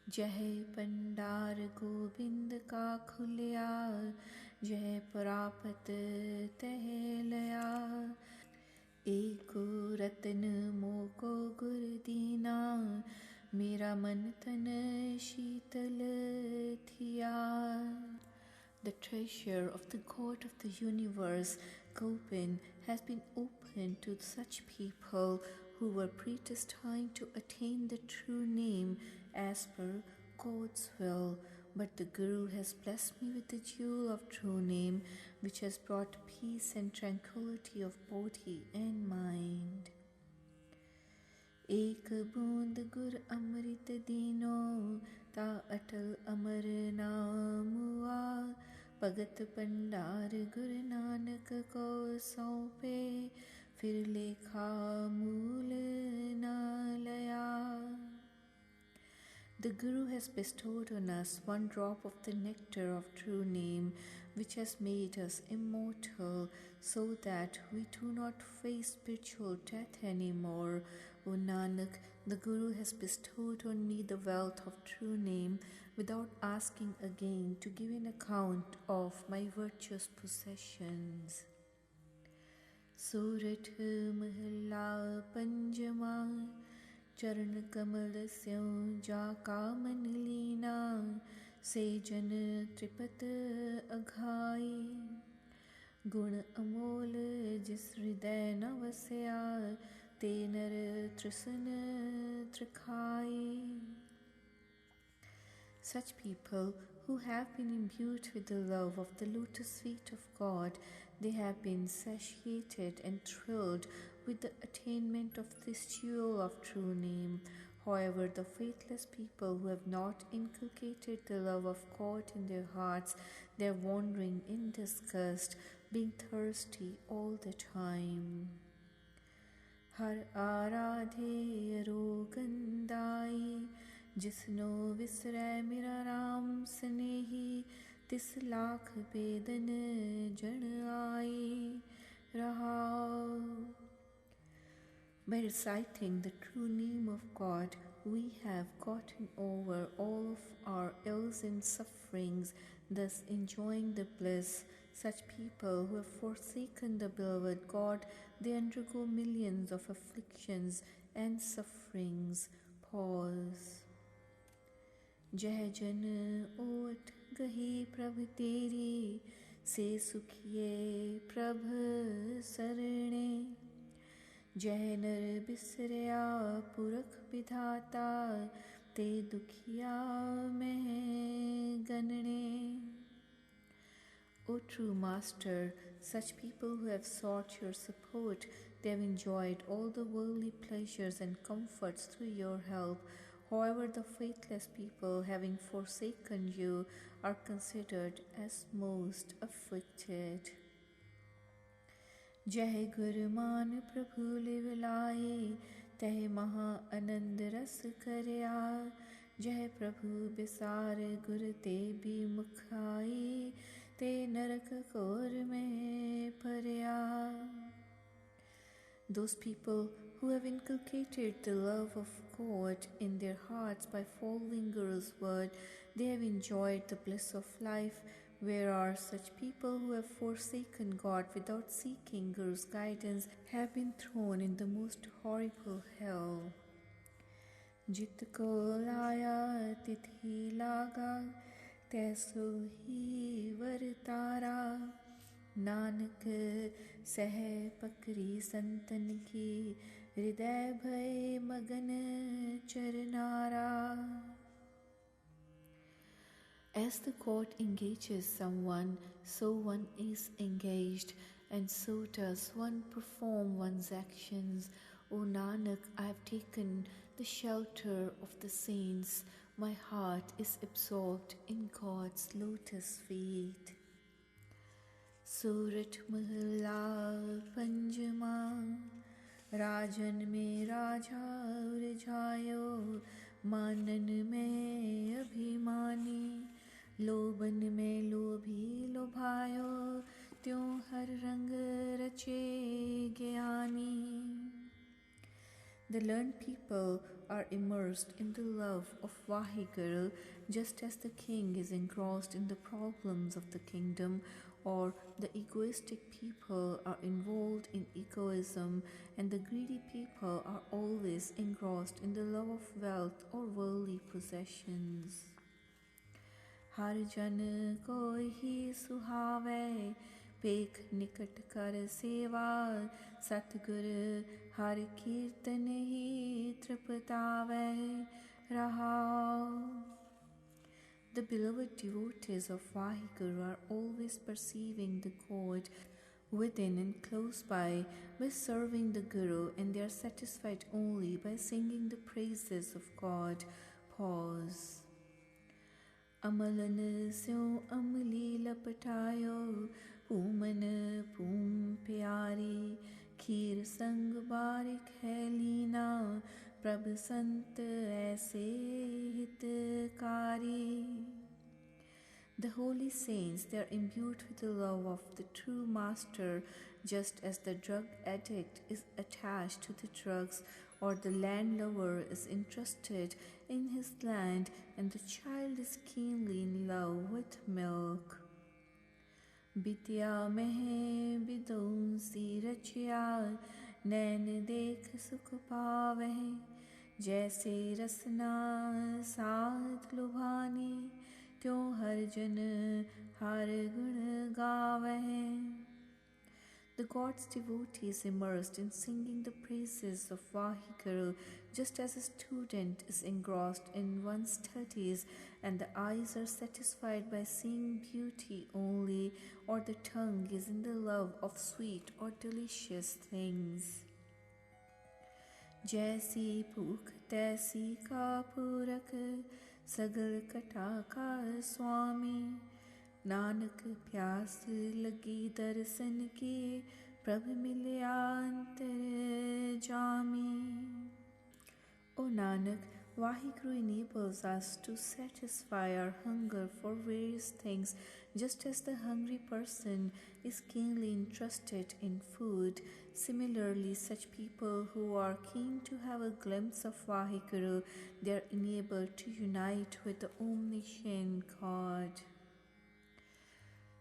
जय पंडार गोविंद का खुलिया, जय प्रापत तह लया। एको रतन मोको गुर दीना, मेरा मन तन शीतल थिया। The treasure of the God of the universe, Govind, has been opened to such people who were predestined to attain the true name as per God's will. But the Guru has blessed me with the jewel of true name, which has brought peace and tranquility of body and mind. एक बूंद गुर अमृत दीनो, ता अटल अमर नामुआ। भगत पंडार गुरु नानक को सौंपे, फिर लेखा मूल न लया। The Guru has bestowed on us one drop of the nectar of true name, which has made us immortal, so that we do not face spiritual death anymore. O Nanak, the Guru has bestowed on me the wealth of true name without asking again to give an account of my virtuous possessions. Surat Mahalla Panjama चरण कमल स्यों जा कामन लीना से जन त्रिपत अघाई गुण अमोल जिस हृदय न वस्या ते नर तृसन त्रिखाई. Such people who have been imbued with the love of the lotus feet of God, they have been satiated and thrilled with the attainment of this jewel of true name. However, the faithless people who have not inculcated the love of God in their hearts, they are wandering in disgust, being thirsty all the time. Har aradhe rogandai जिसनो विसरै मेरा राम स्नेही तिस लाख बेदन जन आई रहा. By reciting the true name of God, we have gotten over all of our ills and sufferings, thus enjoying the bliss. Such people who have forsaken the beloved God, they undergo millions of afflictions and sufferings. Pause. जय जन ओट गही प्रभ तेरी से सुखिए प्रभ सरणे जय नर बिसरया पुरख विधाता ते दुखिया में गणने. O true Master, such people who have sought your support, they have enjoyed all the worldly pleasures and comforts through your help. However, the faithless people, having forsaken you, are considered as most afflicted. Jai Guru Man Prabhu Livilai, Teh Maha Anand Ras Karya, Jai Prabhu Bisar Guru Te Bi Mukhai, Te Narak Kor Me Parya. Those people who have inculcated the love of God in their hearts by following Guru's word, they have enjoyed the bliss of life, whereas such people who have forsaken God without seeking Guru's guidance have been thrown in the most horrible hell. Jit ko laya tithi laga, taiso hi vartara, Nanak सह पकरी संतन की हृदय भय मगन चरनारा. As the God engages someone, so one is engaged, and so does one perform one's actions. O Nanak, I have taken the shelter of the saints. My heart is absorbed in God's lotus feet. सूरठ महला पंजमा राजन में राजा उलझायो मानन में अभिमानी लोभन में लोभी लोभायो त्यों हर रंग रचे ज्ञानी. The learned people are immersed in the love of Vaheguru, just as the king is engrossed in the problems of the kingdom, or the egoistic people are involved in egoism, and the greedy people are always engrossed in the love of wealth or worldly possessions. Har jan koi hi suhave, पेख निकट कर सेवा सतगुर हर कीर्तन ही तृपतावे रहा. The beloved devotees of Vaheguru are always perceiving the God within and close by serving the Guru, and they are satisfied only by singing the praises of God. Pause. Amalan syo amli lapatayo Poonam पूम प्यारी खीर संग बारिक है लीना प्रभ संत ऐसे हितकारी. The holy saints, they are imbued with the love of the true master, just as the drug addict is attached to the drugs, or the landlubber is interested in his land, and the child is keenly in love with milk. बितिया में बिदौंसी रचिया, नैन देख सुख पावह, जैसे रसना साध लुभानी, त्यों हर जन हर गुण गावह. The God's devotees immersed in singing the praises of Vaheguru, just as a student is engrossed in one's studies and the eyes are satisfied by seeing beauty only, or the tongue is in the love of sweet or delicious things. जैसी भूख तैसी का पूरक, सगल कटा का स्वामी, नानक प्यास लगी दर्शन की, प्रभ मिलया अंतर Jami. O Nanak, Vaheguru enables us to satisfy our hunger for various things, just as the hungry person is keenly interested in food. Similarly, such people who are keen to have a glimpse of Vaheguru, they are enabled to unite with the omniscient God.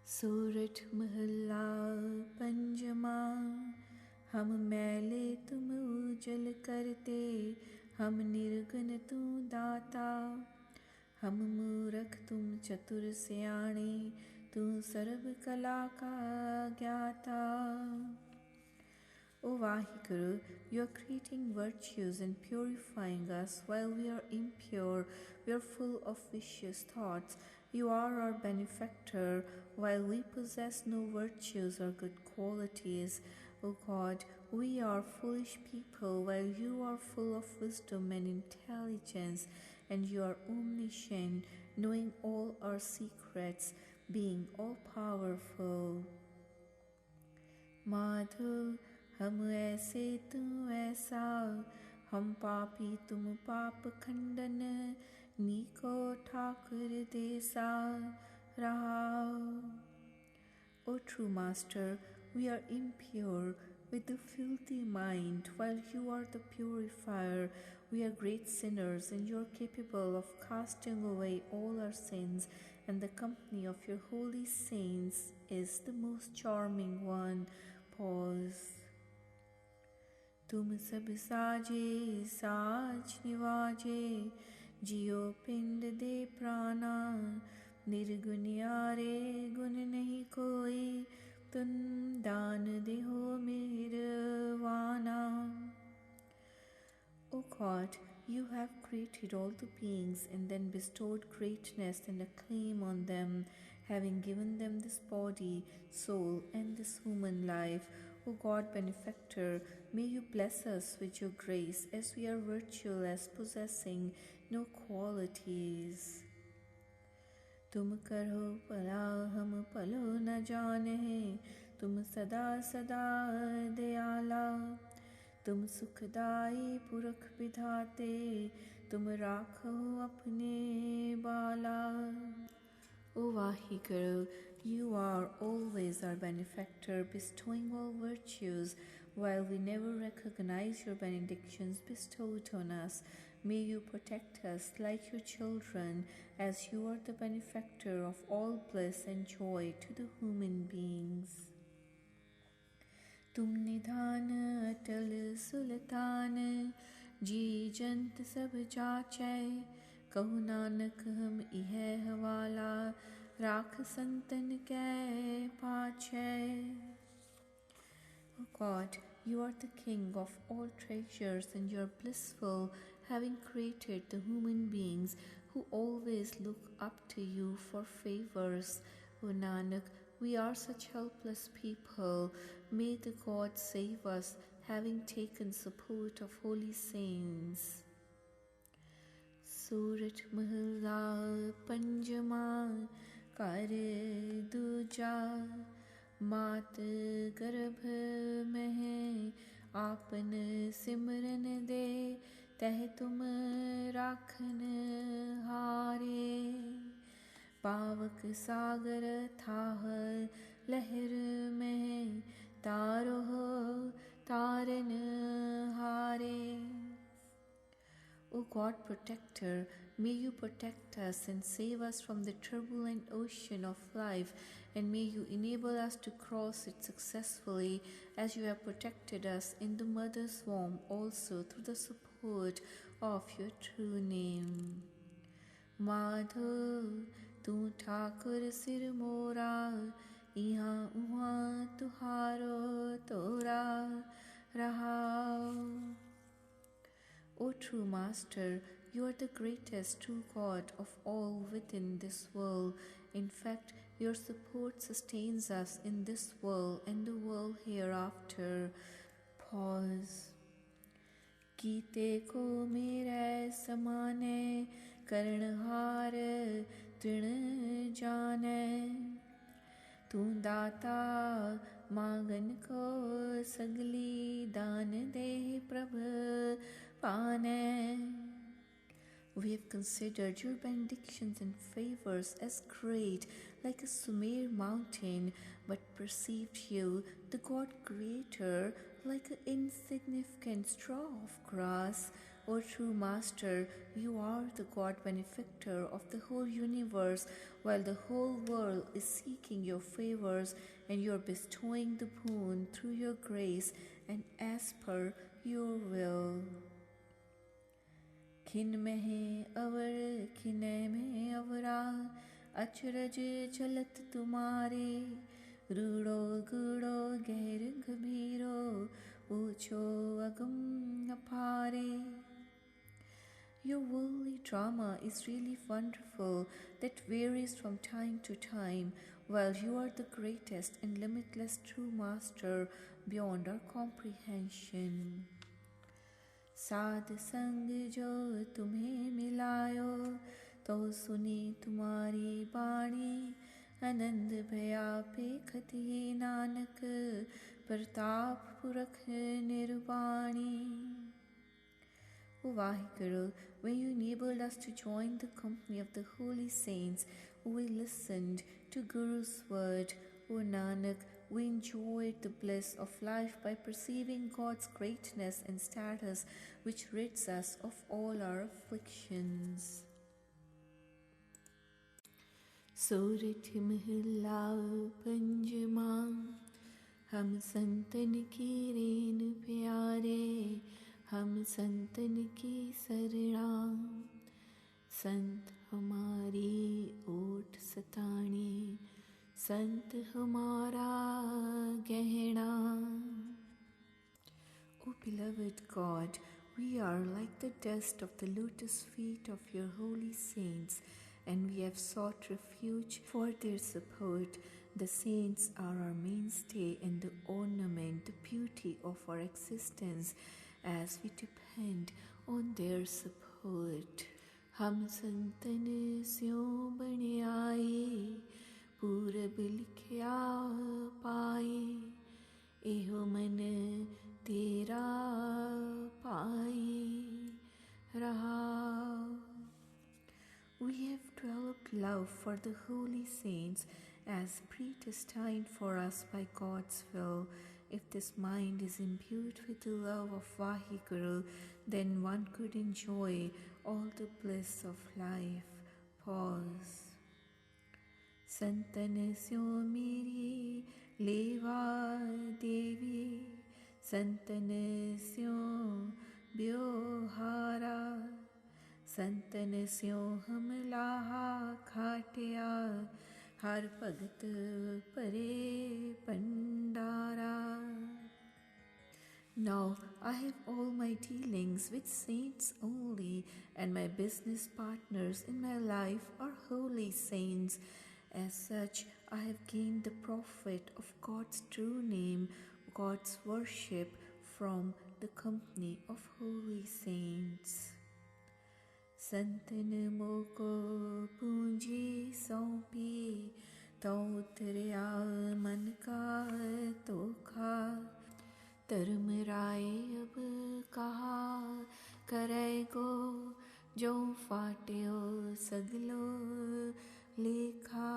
सूरठ महला पंजमा, हम मैले तुम उजल करते, हम निर्गुण तू दाता, हम मूरख तुम चतुर सयाणे, तू सर्व कला का ज्ञाता. O Vaheguru, you are creating virtues and purifying us while we are impure, we are full of vicious thoughts. You are our benefactor while we possess no virtues or good qualities. O God, we are foolish people while you are full of wisdom and intelligence, and you are omniscient, knowing all our secrets, being all-powerful. Madhu, हम ऐसे तू ऐसा, हम पापी तुम पाप खंडन, नीको ठाकुर देसा रहा. O true Master, we are impure with the filthy mind, while you are the purifier. We are great sinners, and you are capable of casting away all our sins, and the company of your holy saints is the most charming one. Pause. तुम सब साजे साज निवाजे, जियो पिंड दे प्राणा, निर्गुणियारे गुण नहीं कोई, तुम दान देहो मेहरवाना. O God, you have created all the beings and then bestowed greatness and acclaim on them, having given them this body, soul, and this human life. O God benefactor, may you bless us with your grace, as we are virtueless, possessing no qualities. तुम करो भला हम भलो न जाने, तुम सदा सदा दयाला, तुम सुखदाई पुरख विधाते, तुम राखो अपने बाला. O Vaheguru, you are always our benefactor, bestowing all virtues, while we never recognize your benedictions bestowed on us. May you protect us like your children, as you are the benefactor of all bliss and joy to the human beings. तुम निधान अटल सुल्तान, जी जंत सब जाचै, कहु नानक हम इह हवाला, राख संतन कै पाछै. O God, you are the King of all treasures, and you are blissful, having created the human beings who always look up to you for favors. O Nanak, we are such helpless people. May the God save us, having taken support of holy saints. सूरठ महला पंजमा, कर दूजा, मात गर्भ में आपन सिमरन दे, तह तुम राखन हारे। पावक सागर थाह लहर में तारोह तारन हारे। O God protector, may you protect us and save us from the turbulent ocean of life, and may you enable us to cross it successfully as you have protected us in the mother's womb also through the support of your true name. Madho, tu Thakur सिर मोरा, यहाँ उहाँ तुहारो तोरा रहाओ. O true Master, you are the greatest true God of all within this world. In fact, your support sustains us in this world and the world hereafter. Pause. कीते को मेरे समाने कर्णहार तृण जाने. तू दाता मांगन को सगली दान दे प्रभ पाने. We have considered your benedictions and favors as great, like a Sumer mountain, but perceived you, the God Creator, like an insignificant straw of grass. O true Master, you are the God benefactor of the whole universe, while the whole world is seeking your favors, and you are bestowing the boon through your grace and as per your will. खिन में है अवर खिने में अवरा, अचरज चलत तुम्हारे. रूड़ो गुड़ो गहर गंभीरो, ऊंचो अगम अपारे. Your worldly drama is really wonderful, that varies from time to time, while you are the greatest and limitless true Master beyond our comprehension. साध संग जो तुम्हें मिलायो, तो सुनी तुम्हारी बाणी. आनंद भया पेखत ये नानक, प्रताप पुरख निर्वाणी. O Vaheguru, when you enabled us to join the company of the holy saints, we listened to Guru's word. O Nanak, we enjoyed the bliss of life by perceiving God's greatness and status, which rids us of all our afflictions. सूरठ महला पंजमा, हम संतन की rain प्यारे, हम संतन की शरणा. संत हमारी ओट सताणी, संत हमारा गहना. O beloved God, we are like the dust of the lotus feet of your holy saints, and we have sought refuge for their support. The saints are our mainstay and the ornament, the beauty of our existence, as we depend on their support. हम संतन स्यों बन आए, पूरब लिखिया पाए. एहो मन तेरा पाए रहा. We have developed love for the holy saints as predestined for us by God's will. If this mind is imbued with the love of Vaheguru, then one could enjoy all the bliss of life. Pause. संतन स्यों मेरी लेवा देवी, संतन स्यों ब्योहारा. संतन स्यों हम लाहा खाटिया, हर भगत परे Pandara. Now I have all my dealings with saints only, and my business partners in my life are holy saints. As such, I have gained the profit of God's true name, God's worship, from the company of holy saints. संतन मोको पूंजी सौंपी, तो उतरया मन का तोखा. धर्म राय अब कहा करेगो जो फाट्यो सगलो लेखा.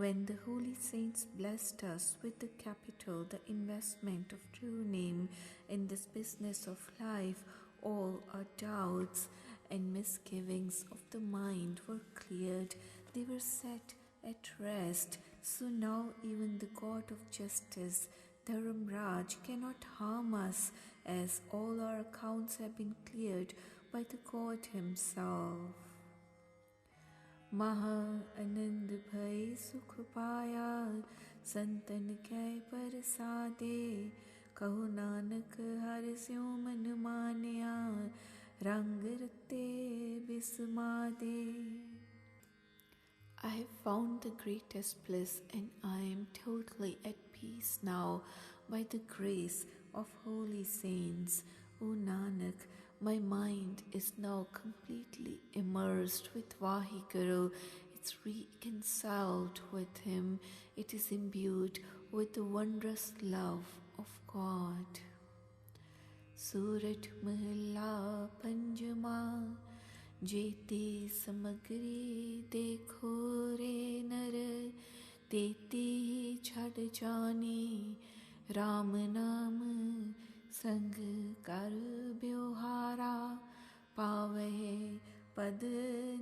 When the holy saints blessed us with the capital, the investment of true name in this business of life, all our doubts and misgivings of the mind were cleared, they were set at rest. So now even the God of justice, Dharamraj, cannot harm us, as all our accounts have been cleared by the God himself. महा आनंद भय सुख पाया संतन कै परसादे कहो नानक हर स्यों मन मानिया रंग रते बिस्मादे. I have found the greatest bliss and I am totally at peace now by the grace of holy saints. O Nanak, my mind is now completely immersed with Vaheguru. It's reconciled with Him. It is imbued with the wondrous love of God. Surat Mahalla Panjama Jeti Samagri Dekho Re Nar Teti Chad Jani Ram Nam संग कर ब्योहारा पावे पद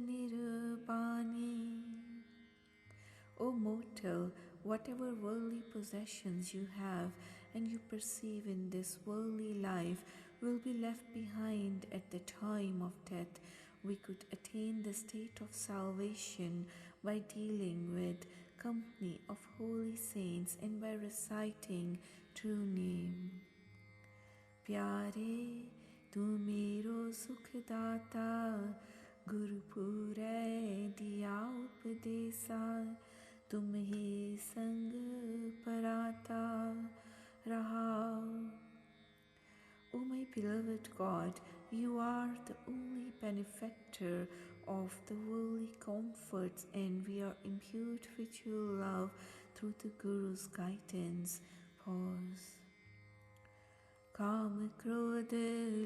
निर्वाणी. O mortal, whatever worldly possessions you have and you perceive in this worldly life will be left behind at the time of death. We could attain the state of salvation by dealing with company of holy saints and by reciting true name. प्यारे तू मेरो सुखदाता गुरुपुरै दिया उपदेसा तुम ही संग पराता रहा. O my beloved God, you are the only benefactor of the worldly comforts and we are imbued with your love through the Guru's guidance. Pause. काम क्रोध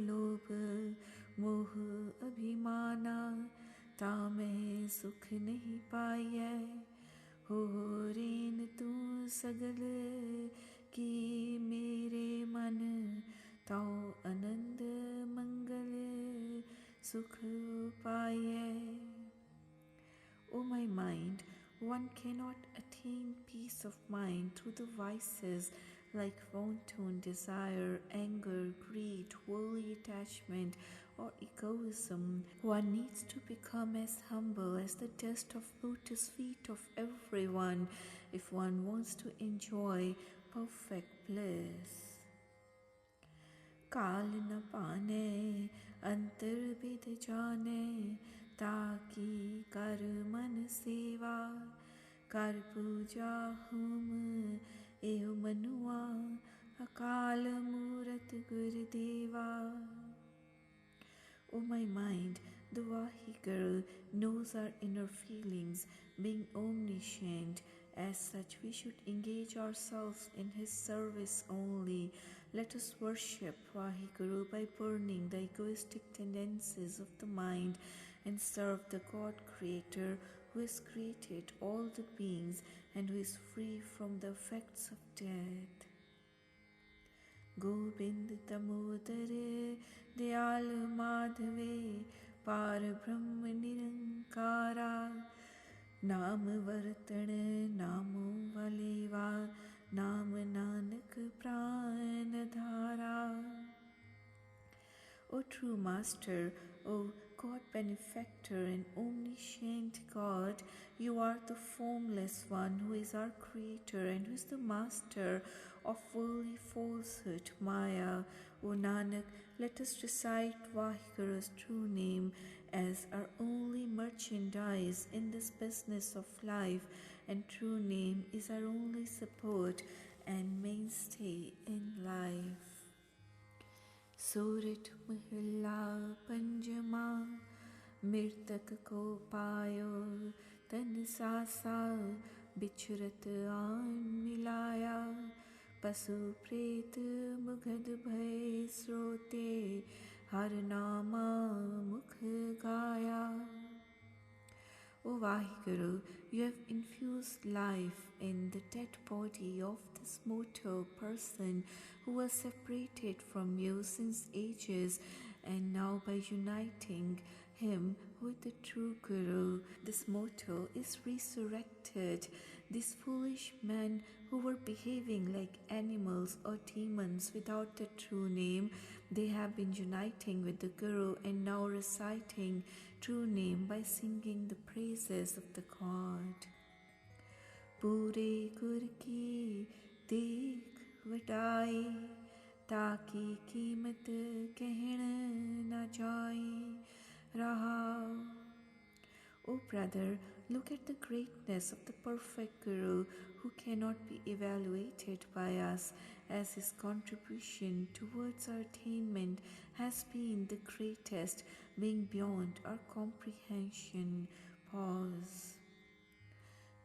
लोभ मोह अभिमाना तामे सुख नहीं पाए हो रेन तू सगल की मेरे मन ताओ आनंद मंगल सुख पाए. O my mind, one cannot attain peace of mind through the vices like wanton desire, anger, greed, worldly attachment, or egoism. One needs to become as humble as the dust of lotus feet of everyone if one wants to enjoy perfect bliss. काल न पाने अंतर with जाने ताकि कर मन सेवा कर पूजा होम एव मनुआ अकाल मूरत गुरुदेवा. O my mind, the Vaheguru knows our inner feelings, being omniscient. As such, we should engage ourselves in His service only. Let us worship Vaheguru by burning the egoistic tendencies of the mind and serve the God Creator who has created all the beings and who is free from the effects of death. Gobind Damodare Dayal Madhave Par Brahma Nirankara Naam Vartane Namo Valeva Naam Nanak Pranadhara. O true Master, O God benefactor and omniscient God, you are the formless one who is our creator and who is the master of worldly falsehood, Maya. O Nanak, let us recite Vaheguru's true name as our only merchandise in this business of life, and true name is our only support and mainstay in life. Surat Mahalla Panjama Mirtak ko payo tan sasa bichurat aan milaya पशु प्रेत मुगध भय स्रोते हर नामा मुख गाया. O Vaheguru, you have infused life in the dead body of this mortal person who was separated from you since ages, and now by uniting him with the true Guru, this mortal is resurrected. These foolish men who were behaving like animals or demons without the true name, they have been uniting with the Guru and now reciting true name by singing the praises of the God. Pure Gur ki dekh vadaai, ताकि कीमत कहन न जाए रहा. O brother, look at the greatness of the perfect Guru who cannot be evaluated by us, as his contribution towards our attainment has been the greatest, being beyond our comprehension. Pause.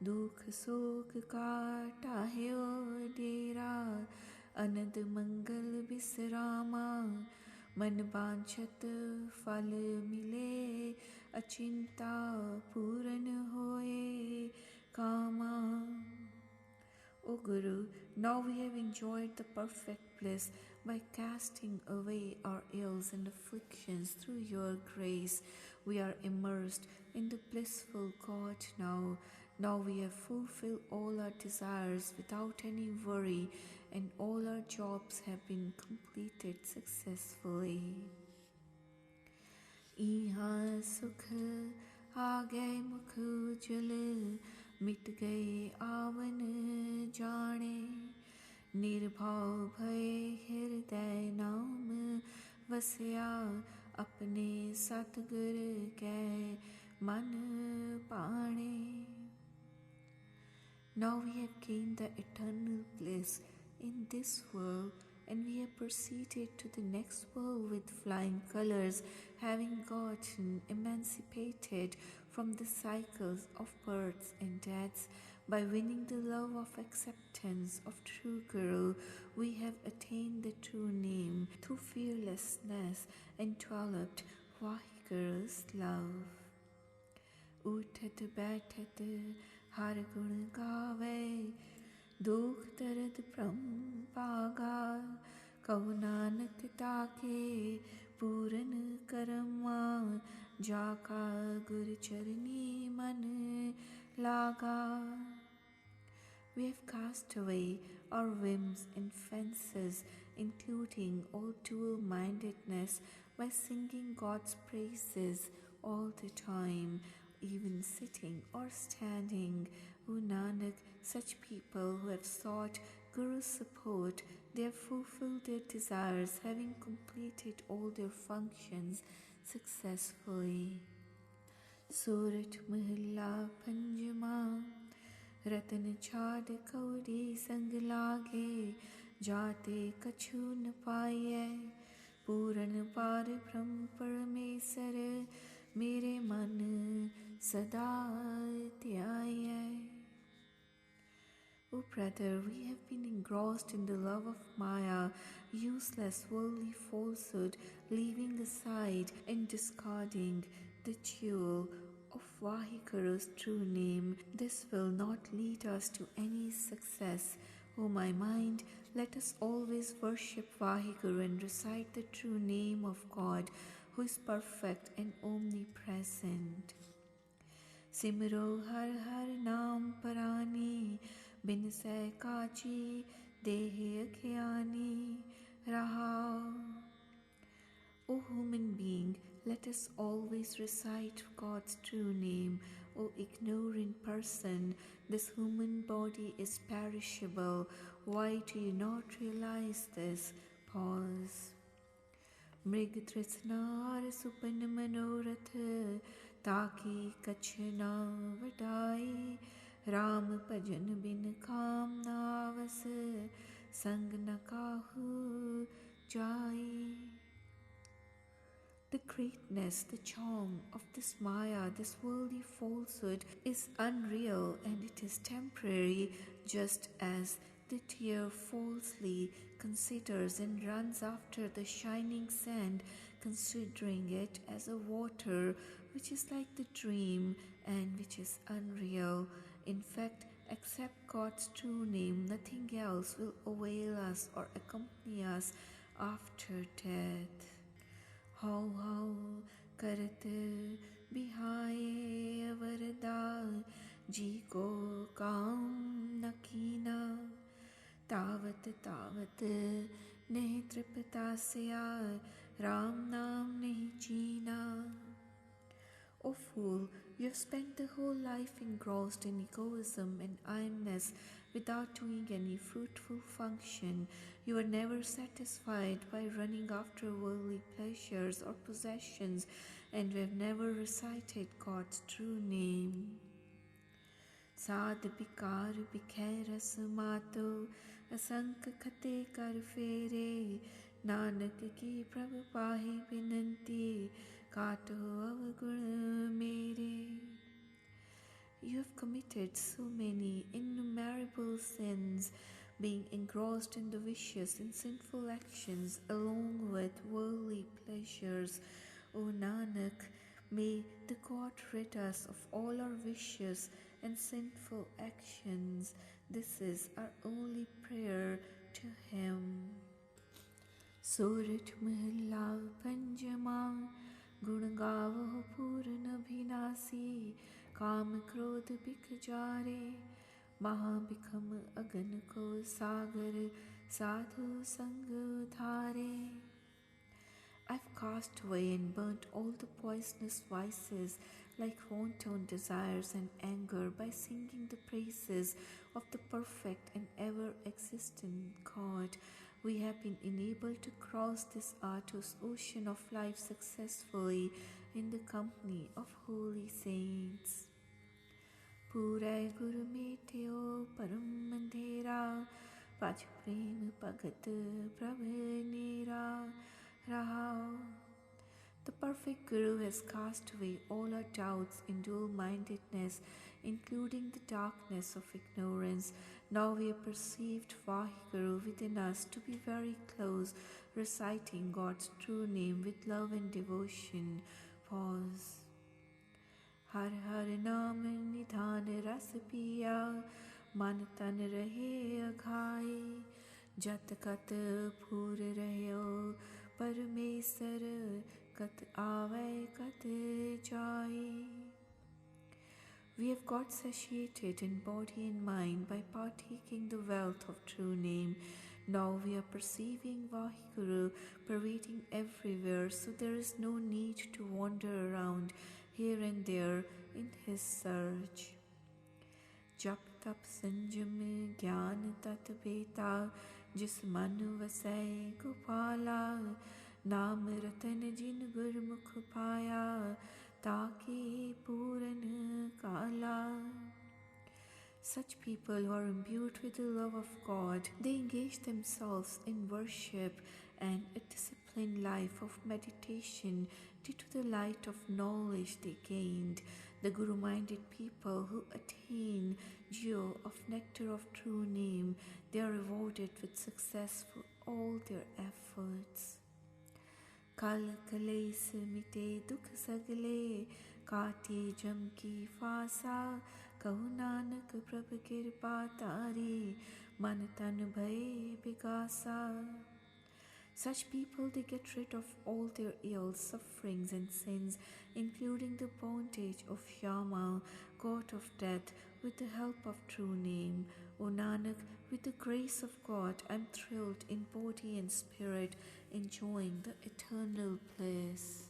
दुख शोक काटा है ओ डेरा, अनंत मंगल विश्रामा, मन वांछत फल मिले, अचिंता पूर्ण होए कामा. O Guru, now we have enjoyed the perfect bliss by casting away our ills and afflictions through your grace. We are immersed in the blissful God now. Now we have fulfilled all our desires without any worry, and all our jobs have been completed successfully. Iha sukh aa gaye mukh ujjal, मिट गए आवन जाने, निर्भाव भय हृदय नाम वसया, अपने सतगुर कै मन पाणे. Now we have gained the eternal bliss in this world, and we have proceeded to the next world with flying colors, having gotten emancipated from the cycles of births and deaths. By winning the love of acceptance of true Guru, we have attained the true name through fearlessness and developed Vaheguru's love. Uthat baitat har gun gaave, dukh dard pram paga, kahu nanak taake पूरन करमा, जाका गुर चरनी मन लागा. We have cast away our whims and fancies, including all dual-mindedness, by singing God's praises all the time, even sitting or standing. O Nanak, such people who have sought Guru's support, they have fulfilled their desires, having completed all their functions successfully. Surat Mahalla Panjama, Ratan Chad Kauri Sang Lage, Jate Kachu न पाए, पूरन पार ब्रह्म परमेश्वर, मेरे मन सदा ध्याये. O brother, we have been engrossed in the love of Maya, useless worldly falsehood, leaving aside and discarding the jewel of Vaheguru's true name. This will not lead us to any success. O my mind, let us always worship Vaheguru and recite the true name of God, who is perfect and omnipresent. Simro har har naam parani, bin sai kachi dehe akhyani raha. O human being, let us always recite God's true name. O ignorant person, this human body is perishable. Why do you not realize this? Pause. Mrig tritsnar supan manorath, taki kachna vadai, Ram bhajan bin kam navas, sang na kahu jai. The greatness, the charm of this Maya, this worldly falsehood, is unreal and it is temporary, just as The tear falsely considers and runs after the shining sand, considering it as a water which is like the dream and which is unreal. In fact, except God's true name, nothing else will avail us or accompany us after death. How करत बिहाए वरदान जी को काम न कीना तावत तावत नहीं तृप्ता स्या राम नाम नहीं जीना. O fool, you have spent the whole life engrossed in egoism and I-ness without doing any fruitful function. You are never satisfied by running after worldly pleasures or possessions, and you have never recited God's true name. साध बिकार बिखै रस मातो असंक खते कर फेरे नानक की प्रभ पाहि बिनंती काटो अवगुण मेरे. You have committed so many innumerable sins, being engrossed in the vicious and sinful actions along with worldly pleasures. O Nanak, may the God rid us of all our vicious and sinful actions. This is our only prayer to Him. Surat Mahalla Panjama गुण गावो पूर्ण अभिनाशी काम क्रोध बिख जारे महाबिखम अगन को सागर साधु संग धारे. I've cast away and burnt all the poisonous vices like wanton desires and anger by singing the praises of the perfect and ever-existent God. We have been enabled to cross this arduous ocean of life successfully in the company of holy saints. Purai Guru Meteo Param Mandhera Pach Prem Pagat Prabhanera Rahao. The perfect Guru has cast away all our doubts in dual-mindedness, including the darkness of ignorance. Now we have perceived Vaheguru within us to be very close, reciting God's true name with love and devotion. Pause. Har Har Naam Nidhan Ras Piya Man Tan Rahe Aghai Jat Kat Phur Rahyo Parmesar Kat Ave Kat Jai. We have got satiated in body and mind by partaking the wealth of true name. Now we are perceiving Vaheguru pervading everywhere, so there is no need to wander around here and there in his search. Jap tap sanjam gyan tat beta jis manu vasai gopala naam ratan jin gurmukh paya taki puran kala. Such people who are imbued with the love of God, they engage themselves in worship and a disciplined life of meditation due to the light of knowledge they gained. The Guru-minded people who attain jewel of nectar of true name, they are rewarded with success for all their efforts. Kal kales mite dukh sagle काटी जम की fossa कहु नानक प्रभ कृपा तारी मन तन भय बिगासा. Such people, they get rid of all their ills, sufferings and sins, including the bondage of Yama, god of death, with the help of true name. O Nanak, with the grace of God, I am thrilled in body and spirit, enjoying the eternal bliss.